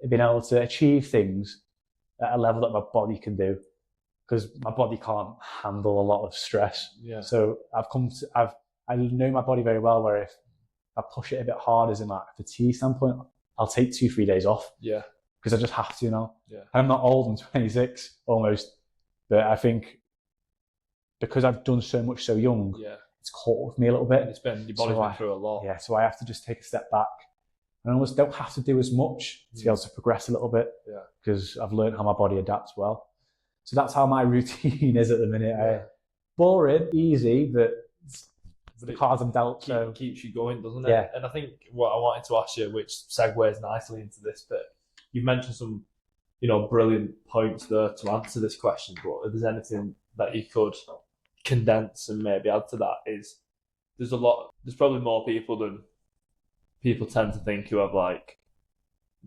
being able to achieve things at a level that my body can do. Because my body can't handle a lot of stress. Yeah. So I've I know my body very well, where if I push it a bit hard, as in like a fatigue standpoint, I'll take 2-3 days off. Yeah. Because I just have to now. Yeah. I'm not old, I'm 26 almost, but I think because I've done so much so young, it's caught with me a little bit. And your body's been through a lot. Yeah, so I have to just take a step back. And I almost don't have to do as much to be able to progress a little bit, because I've learned how my body adapts well. So that's how my routine is at the minute. Boring, easy, but the cards I'm dealt. So keeps you going, doesn't it? Yeah. And I think what I wanted to ask you, which segues nicely into this bit, you've mentioned some, brilliant points there to answer this question. But if there's anything that you could condense and maybe add to that, is there's probably more people than people tend to think who have like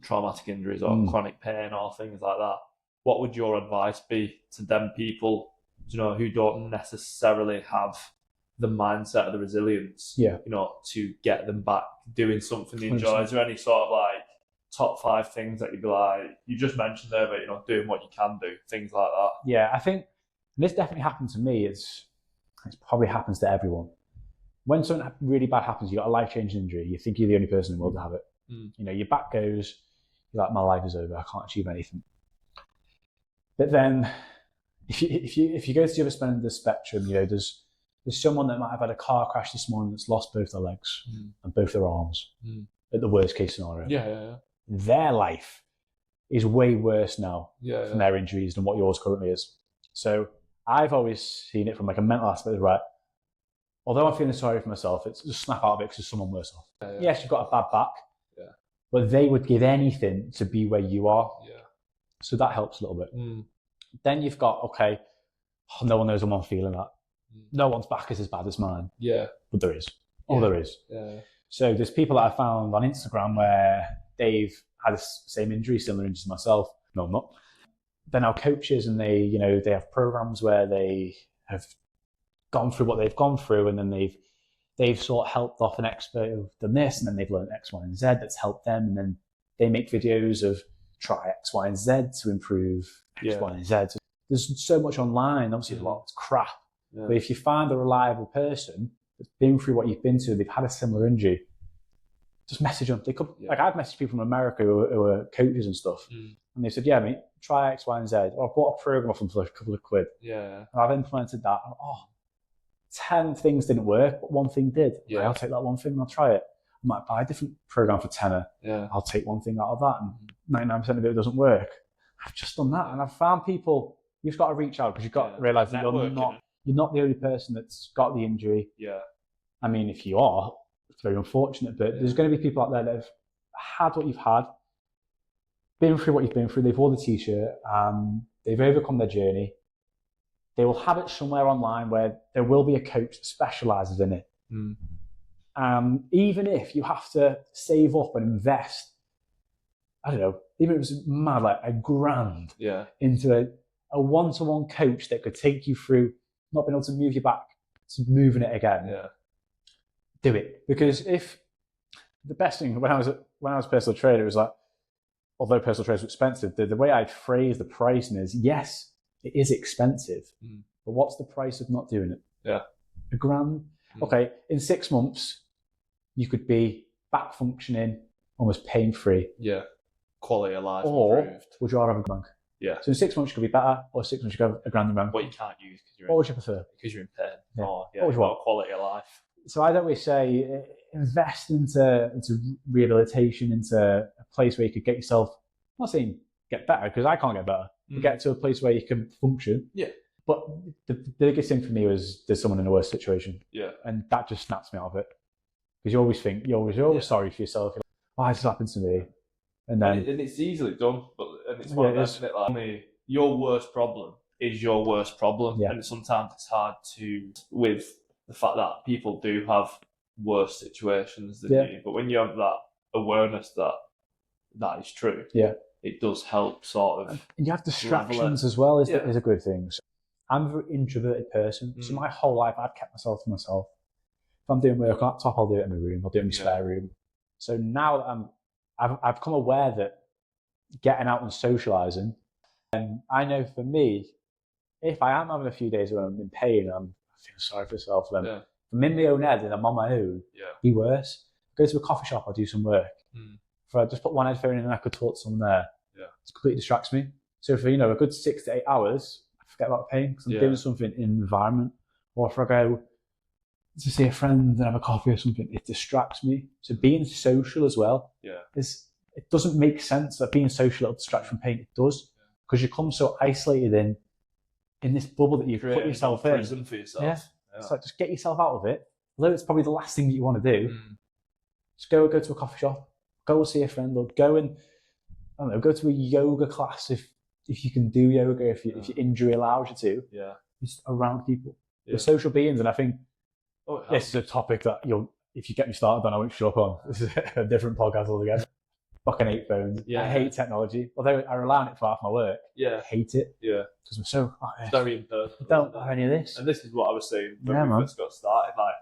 traumatic injuries or chronic pain or things like that. What would your advice be to them people, who don't necessarily have the mindset of the resilience, to get them back doing something they enjoy? 100%. Is there any sort of like top 5 things that you'd be like, you just mentioned there, but doing what you can do, things like that? Yeah, I think this definitely happened to me. It probably happens to everyone. When something really bad happens, you got a life-changing injury, you think you're the only person in the world to have it. Your back goes, you're like, my life is over, I can't achieve anything. But then if you go to the other side of the spectrum, there's someone that might have had a car crash this morning that's lost both their legs and both their arms at the worst case scenario. Yeah. Their life is way worse now from their injuries than what yours currently is. So I've always seen it from like a mental aspect, right? Although I'm feeling sorry for myself, it's just snap out of it because there's someone worse off. Yes, you've got a bad back, but they would give anything to be where you are. So that helps a little bit. Then you've got, okay, no one knows I'm feeling that. No one's back is as bad as mine. But there is. There is. So there's people that I found on Instagram where they've had the same injury, similar injuries to myself. No, I'm not. They're now coaches, and they have programs where they have gone through what they've gone through, and then they've sort of helped off an expert who've done this, and then they've learned X, Y, and Z that's helped them, and then they make videos of try X, Y, and Z to improve X, Y, and Z. So there's so much online, obviously a lot of crap, but if you find a reliable person that's been through what you've been through, they've had a similar injury, just message them. They could, like I've messaged people from America who are coaches and stuff, and they said, yeah, mate, try X, Y, and Z. Or I bought a program off them for a couple of quid. And I've implemented that. And, 10 things didn't work, but one thing did. Right, I'll take that one thing and I'll try it. I might buy a different program for tenner. I'll take one thing out of that, and 99% of it doesn't work. I've just done that, and I've found people. You've got to reach out because you've got to realise that you're not the only person that's got the injury. I mean, if you are, it's very unfortunate, but there's going to be people out there that have had what you've had, been through what you've been through. They've worn the t-shirt, they've overcome their journey. They will have it somewhere online where there will be a coach that specialises in it. Even if you have to save up and invest, I don't know, even if it was mad, like $1,000 into a one-to-one coach that could take you through not being able to move your back to moving it again. Do it. Because if the best thing when I was a personal trainer, it was like, although personal trainers are expensive, the way I'd phrase the pricing is, yes, it is expensive, but what's the price of not doing it? $1,000. Okay, in 6 months, you could be back functioning, almost pain-free. Quality of life or improved. Would you rather have $1,000? So in 6 months, you could be better, or 6 months, you could have $1,000 in the bank. What you can't use because you're what would you prefer? Because you're in pain. What would you want? Quality of life. So I'd always say invest into rehabilitation, into a place where you could get yourself, I'm not saying get better, because I can't get better, but get to a place where you can function. But the biggest thing for me was there's someone in a worse situation. And that just snaps me out of it. Because you always think, you're always sorry for yourself. You're like, why has this happened to me? And then and it's easily done, and it's one of those, like, your worst problem is your worst problem. And sometimes it's hard to, with the fact that people do have worse situations than you, but when you have that awareness that is true, it does help sort of. And you have distractions as well, is a good thing. So I'm a very introverted person, so my whole life I've kept myself to myself. If I'm doing work on laptop, I'll do it in my room, I'll do it in my spare room. So now that I've become aware that getting out and socialising, and I know for me, if I am having a few days where I'm in pain, I'm feeling sorry for myself, then I'm in my own head and I'm on my own, be worse. Go to a coffee shop, I'll do some work. If I just put one headphone in and I could talk to someone there, it completely distracts me. So for, a good 6 to 8 hours, I forget about the pain because I'm doing something in the environment. Or if I go to see a friend and have a coffee or something, it distracts me. So being social as well, it doesn't make sense that being social will distract from pain. It does, because you come so isolated in this bubble that you've put yourself in. Prison for yourself. Yeah. It's like, just get yourself out of it. Although it's probably the last thing that you want to do, just go to a coffee shop, go see a friend, or go and, I don't know, go to a yoga class if you can do yoga, if your injury allows you to. Yeah. Just around people. We're social beings, and I think this is a topic that if you get me started on, I won't shut up on. This is a different podcast altogether. Fucking hate phones. I hate technology. Although I rely on it for half my work. I hate it. Yeah. Because I'm so... It's very impersonal. Don't have any of this. And this is what I was saying when we first got started. Like,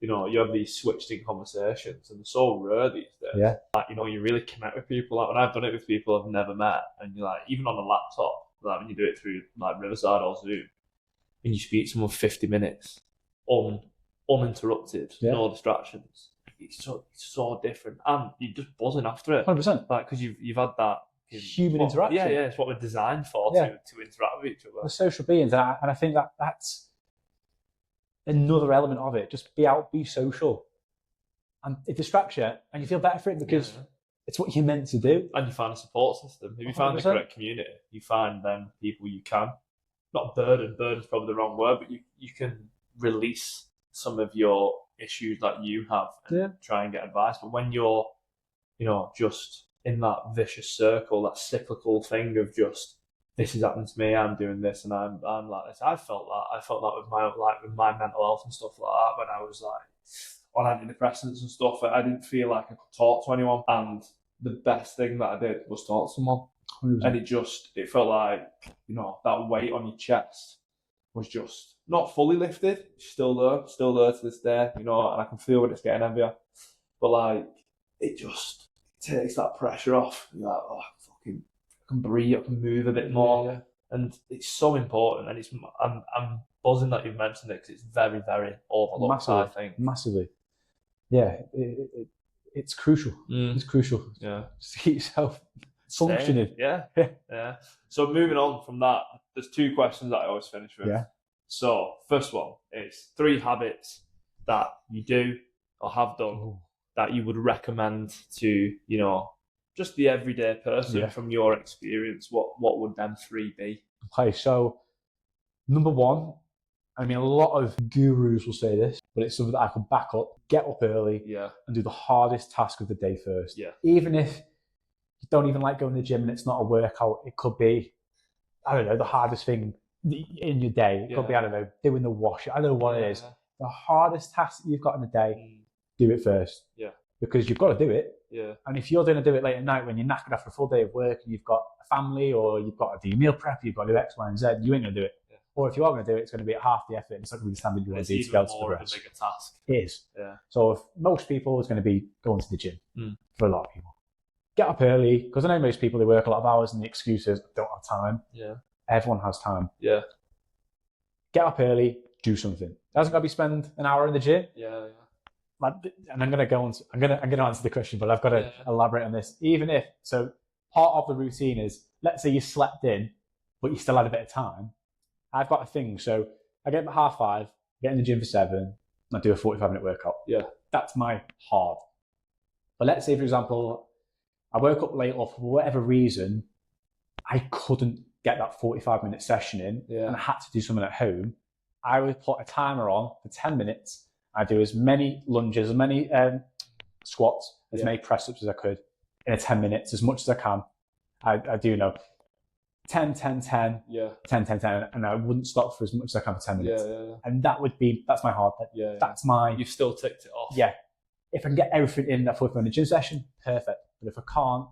you have these switched in conversations, and they're so rare these days. Yeah. Like, you really connect with people. Like, when I've done it with people I've never met, and you're like, even on a laptop, like when you do it through like Riverside or Zoom, and you speak to someone for 50 minutes, uninterrupted, no distractions. It's so different, and you're just buzzing after it. 100%. Like, because you've had that human interaction. Yeah, it's what we're designed for, to interact with each other. We're social beings, and I think that's another element of it. Just be out, be social, and it distracts you, and you feel better for it because it's what you're meant to do. And you find a support system. If you find the correct community, you find then people you can, not burden's probably the wrong word, but you can release some of your issues that you have and try and get advice. But when you're, just in that vicious circle, that cyclical thing of just, this is happening to me, I'm doing this, and I'm like this. I felt that with my mental health and stuff like that when I was like on antidepressants and stuff. I didn't feel like I could talk to anyone, and the best thing that I did was talk to someone. 100%. And it felt like, that weight on your chest was just not fully lifted. It's still there to this day, and I can feel when it's getting heavier. But like, it just takes that pressure off. You're like, I can breathe, I can move a bit more. Yeah. And it's so important. And I'm buzzing that you've mentioned it, because it's very, very overlooked, I think. Massively. Yeah, it's crucial. It's crucial. Yeah. Just keep yourself functioning. Yeah. So moving on from that, there's 2 questions that I always finish with. Yeah. So first one is 3 habits that you do or have done that you would recommend to, just the everyday person from your experience. What would them 3 be? Okay, so number 1, I mean, a lot of gurus will say this, but it's something that I can back up. Get up early and do the hardest task of the day first. Yeah. Even if you don't even like going to the gym and it's not a workout, it could be, I don't know, the hardest thing in your day. It could be, I don't know, doing the wash. I don't know what it is. The hardest task that you've got in the day, do it first. Yeah. Because you've got to do it. Yeah. And if you're going to do it late at night when you're knackered after a full day of work and you've got a family, or you've got to do meal prep, you've got to do X, Y, and Z, you ain't going to do it. Yeah. Or if you are going to do it, it's going to be at half the effort, and it's not going to be the standard you want to do to be able to progress. It's even more of a bigger task. It is. Yeah. So if most people, it's going to be going to the gym for a lot of people. Get up early, because I know most people, they work a lot of hours and the excuse is, I don't have time. Yeah. Everyone has time. Yeah. Get up early, do something. It hasn't got to be spend an hour in the gym. Yeah. And I'm going to answer the question, but I've got to elaborate on this. Even if, so part of the routine is, let's say you slept in, but you still had a bit of time. I've got a thing. So I get up at 5:30, get in the gym for 7, and I do a 45-minute workout. Yeah. That's my hard. But let's say, for example, I woke up late, or for whatever reason, I couldn't get that 45-minute session in, and I had to do something at home. I would put a timer on for 10 minutes. I do as many lunges, as many squats, as many press-ups as I could in 10 minutes, as much as I can. I do 10, 10, 10, 10, 10, 10, and I wouldn't stop for as much as I can for 10 minutes. And that's my hard. That's my... You've still ticked it off. Yeah. If I can get everything in that 45-minute gym session, perfect. But if I can't,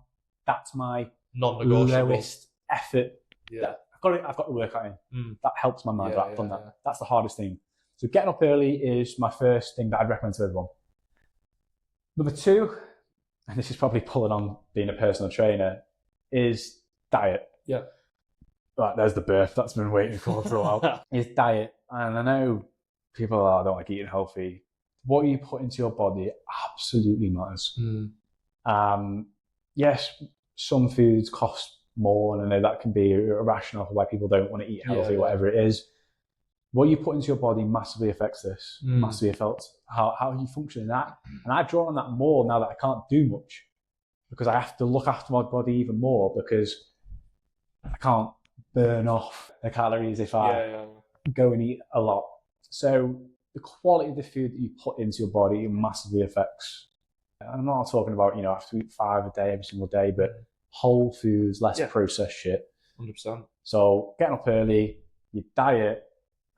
that's my non-negotiable lowest effort. Yeah. I've got the workout in. That helps my mind. I've done that. That's the hardest thing. So getting up early is my first thing that I'd recommend to everyone. Number 2, and this is probably pulling on being a personal trainer, is diet. Yeah. Right, there's the birth that's been waiting for a while. Is diet. And I know people are, I don't like eating healthy. What you put into your body absolutely matters. Yes, some foods cost more, and I know that can be a rationale for why people don't want to eat healthy, whatever it is. What you put into your body massively affects this, massively affects how you function in that. And I draw on that more now that I can't do much, because I have to look after my body even more, because I can't burn off the calories if I go and eat a lot. So the quality of the food that you put into your body massively affects. I'm not talking about, I have to eat 5 a day every single day, but whole foods, less processed shit. 100%. So getting up early, your diet,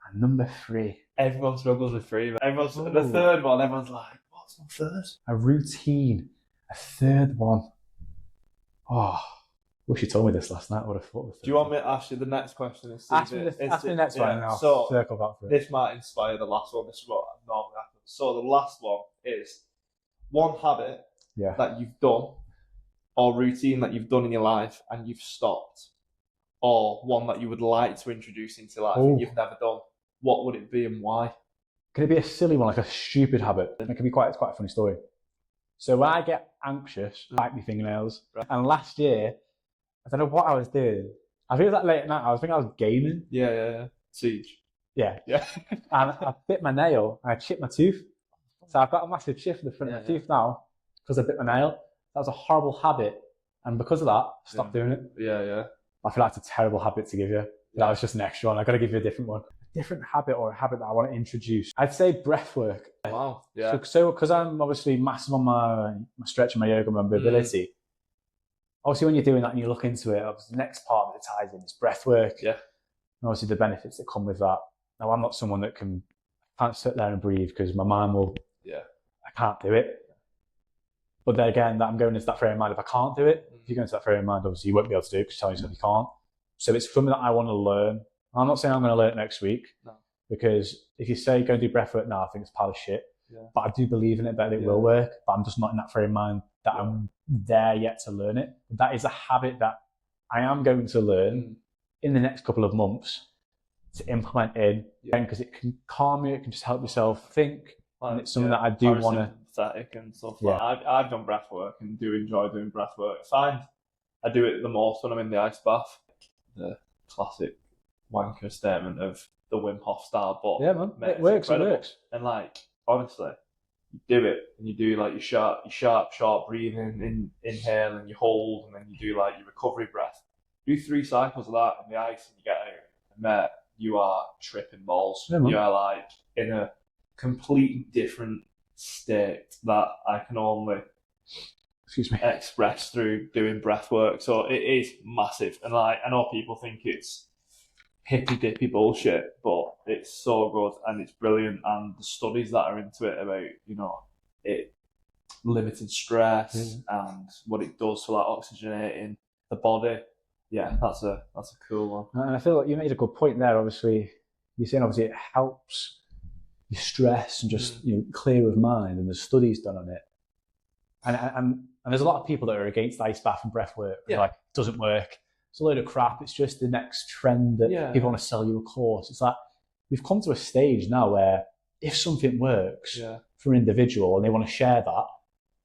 and number 3. Everyone struggles with 3. The third one, everyone's like, what's my third? A routine. A third one. Oh, wish you told me this last night. I would have thought. Do you want me to ask you the next question? Ask me the next one, and I'll circle back to it. This might inspire the last one. This is what normally happens. So the last one is one habit that you've done, or routine that you've done in your life and you've stopped, or one that you would like to introduce into life and you've never done. What would it be and why? Could it be a silly one, like a stupid habit? It could be quite a funny story. So when I get anxious, I bite my fingernails. Right. And last year, I don't know what I was doing. I think it was that late at night. I was gaming. Yeah. Siege. Yeah. And I bit my nail and I chipped my tooth. So I've got a massive chip in the front of my tooth now because I bit my nail. That was a horrible habit. And because of that, I stopped doing it. Yeah. I feel like it's a terrible habit to give you. That was just an extra one. I've got to give you a different one. A different habit, or a habit that I want to introduce. I'd say breath work. Wow. Yeah. So because I'm obviously massive on my stretching, my yoga, my mobility. Obviously, when you're doing that and you look into it, obviously the next part that ties in is breath work. Yeah. And obviously the benefits that come with that. Now, I'm not someone that can't sit there and breathe because my mind will. Yeah. I can't do it. But then again, that I'm going into that frame of mind. If I can't do it, if you go into that frame of mind, obviously you won't be able to do it because you're telling yourself you can't. So it's something that I want to learn. I'm not saying I'm going to learn it next week. No. Because if you say go and do breath work now, I think it's a pile of shit. Yeah. But I do believe in it that it will work. But I'm just not in that frame of mind that I'm there yet to learn it. That is a habit that I am going to learn in the next couple of months to implement in. Because it can calm you, it can just help yourself think. And it's something that I do want to. And stuff like that. I've done breath work and do enjoy doing breath work. I find I do it the most when I'm in the ice bath. The classic wanker statement of the Wim Hof style, but it works. It works. And honestly, you do it and you do your sharp breathing, inhale and you hold, and then you do your recovery breath. Do 3 cycles of that in the ice and you get out, and mate, you are tripping balls. You are in a completely different state that I can only express through doing breath work. So it is massive, and I know people think it's hippy dippy bullshit, but it's so good and it's brilliant. And the studies that are into it about it limiting stress and what it does for oxygenating the body. Yeah, that's a cool one. And I feel like you made a good point there. Obviously, you're saying it helps your stress and just clear of mind, and there's studies done on it. And there's a lot of people that are against ice bath and breath work. It doesn't work. It's a load of crap. It's just the next trend that people want to sell you a course. It's we've come to a stage now where if something works for an individual and they want to share that,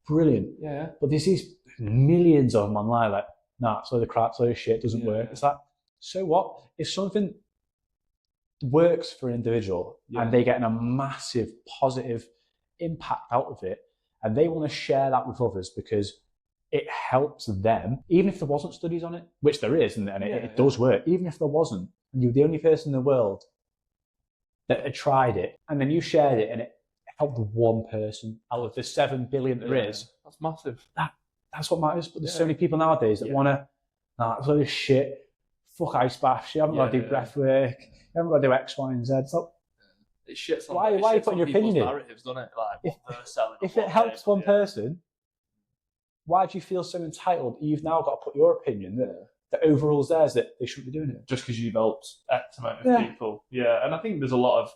brilliant. Yeah. But there's these millions of them online nah, it's a load of crap, it's a load of shit, doesn't work. It's so what? If something works for an individual and they get a massive positive impact out of it, and they want to share that with others because it helps them, even if there wasn't studies on it, which there is, and it does work, even if there wasn't, and you're the only person in the world that had tried it, and then you shared it and it helped one person out of the 7 billion there is. That's massive. That's what matters. But there's so many people nowadays that want to, it's a load of shit, fuck ice baths, you haven't got to do breath work, you haven't got to do X, Y, and Z. It's it shits on why are you putting your opinion in? Narratives, doesn't it? If it helps one person, why do you feel so entitled? You've now got to put your opinion that overrules theirs, that they shouldn't be doing it. Just because you've helped X amount of people. Yeah, and I think there's a lot of,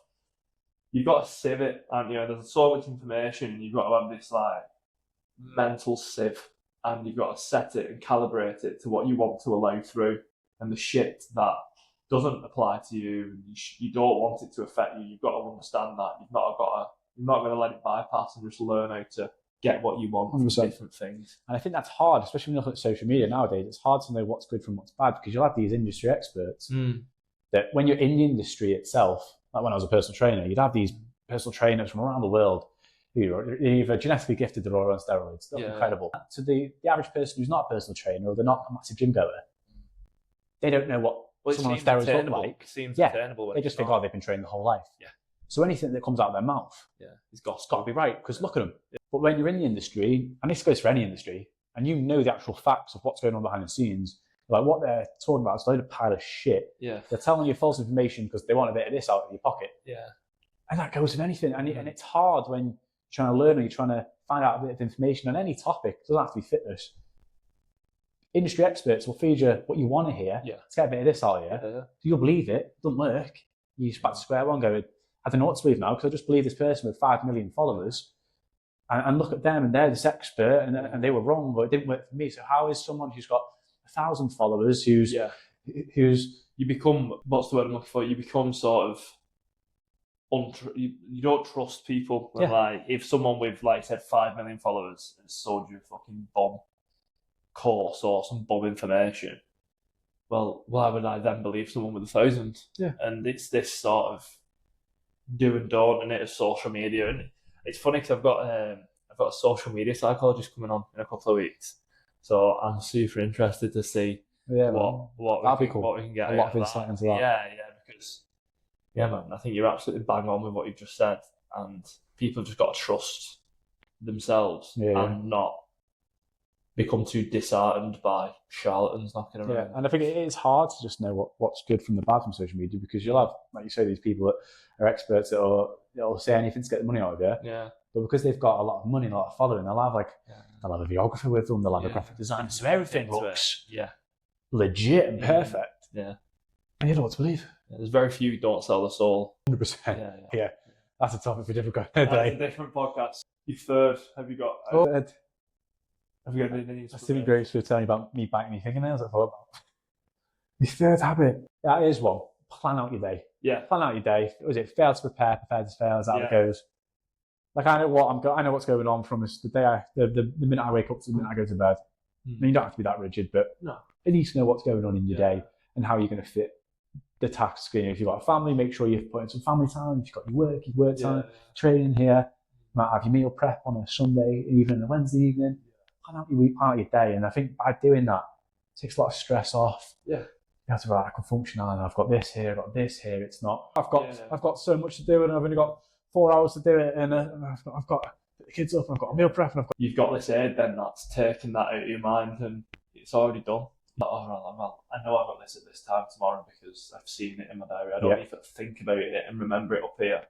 you've got to sieve it, and there's so much information, and you've got to have this mental sieve, and you've got to set it and calibrate it to what you want to allow through, and the shit that doesn't apply to you, and you don't want it to affect you, you've got to understand that. You're not going to let it bypass and just learn how to get what you want from 100%. different things. And I think that's hard, especially when you look at social media nowadays. It's hard to know what's good from what's bad, because you'll have these industry experts that when you're in the industry itself, like when I was a personal trainer, you'd have these personal trainers from around the world who are either genetically gifted or on steroids. That's incredible. To the average person who's not a personal trainer or they're not a massive gym goer, they don't know what someone on steroids look like. They just think, they've been trained the whole life. Yeah. So anything that comes out of their mouth, it's got to be right, because look at them. But when you're in the industry, and this goes for any industry, and you know the actual facts of what's going on behind the scenes, like what they're talking about is a load of pile of shit. Yeah. They're telling you false information because they want a bit of this out of your pocket. Yeah. And that goes with anything. And it's hard when you're trying to learn or you're trying to find out a bit of information on any topic. It doesn't have to be fitness. Industry experts will feed you what you want to hear to get a bit of this out of you. So you'll believe it. It doesn't work. You just back to square one going, I don't know what to believe now because I just believe this person with 5 million followers and look at them and they're this expert and they were wrong, but it didn't work for me. So how is someone who's got 1,000 followers who's you become, what's the word I'm looking for? You become sort of you don't trust people. Like if someone with, like I said, 5 million followers has sold you a fucking bomb course or some bomb information, well, why would I then believe someone with 1,000? And it's this sort of do and don't in it of social media. And it's funny because I've got a social media psychologist coming on in a couple of weeks, so I'm super interested to see what we can get. A lot of insight into that. Because man, I think you're absolutely bang on with what you've just said, and people have just got to trust themselves and not become too disheartened by charlatans knocking around. Yeah, and I think it is hard to just know what's good from the bad from social media, because you'll have, like you say, these people that are experts that'll say anything to get the money out of you. Yeah. But because they've got a lot of money and a lot of following, they'll have they'll have a videographer with them, they'll have a graphic designer, so everything looks legit and perfect. Yeah. And you know what to believe. There's very few who don't sell the soul. 100%. Yeah. That's a topic for a different That's a different podcast. Your third, have you got? Have you got anything? I still Grace for telling you about me biting my fingernails. I thought about your third habit. That is one. Plan out your day. Yeah. Plan out your day. Was it fail to prepare, prepare to fail? Is that how it goes? Like I know what's going on from the minute I wake up to the minute I go to bed. I mean, you don't have to be that rigid, but at least know what's going on in your day and how you're going to fit the task screen. If you've got a family, make sure you've put in some family time. If you've got your work time, training here. You might have your meal prep on a Sunday evening, a Wednesday evening. Plan out your week, plan out your day. And I think by doing that, it takes a lot of stress off. Yeah. You have to be like, I can function and I've got this here, I've got this here. It's not, I've got so much to do and I've only got 4 hours to do it, and I've got to put the kids up and I've got a meal prep and you've got this aid then that's taking that out of your mind and it's already done. Well, I know I've got this at this time tomorrow because I've seen it in my diary. I don't even think about it and remember it up here.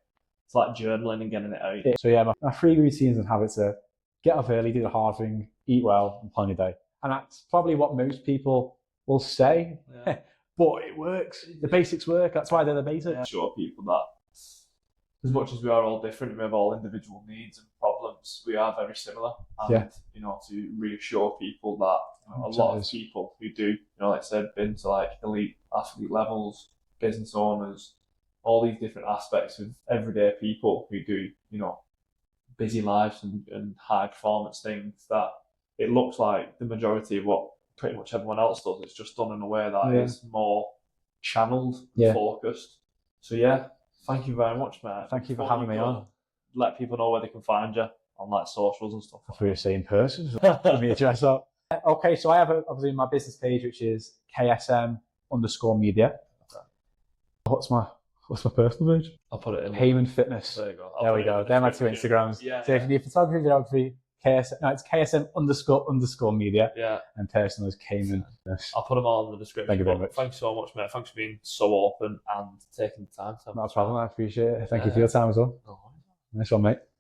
It's like journaling and getting it out. So my 3 routines and habits are get up early, do the hard thing, eat well, and plan your day. And that's probably what most people will say, but it works. The basics work. That's why they're the basics. Show people that as much as we are all different, we have all individual needs and problems, we are very similar. And, to reassure people that a lot of people who do, like I said, been to like elite athlete levels, business owners, all these different aspects of everyday people who do, busy lives and high performance things, that it looks like the majority of what pretty much everyone else does, it's just done in a way that is more channeled, focused. So thank you very much, mate. Thank you for having me on. Let people know where they can find you on like socials and stuff. I thought you were saying person. Give me a dress up. Okay, so I have obviously my business page, which is KSM_media. What's my personal page? I'll put it in. Kamen Fitness. There you go. There we go. They're my 2 Instagrams. So if you need photography, videography, it's KSM_media. Yeah. And personal is Kamen. I'll put them all in the description. Thank you very much. Thanks so much, mate. Thanks for being so open and taking the time. Not a problem. I appreciate it. Thank you for your time as well. Nice one, mate.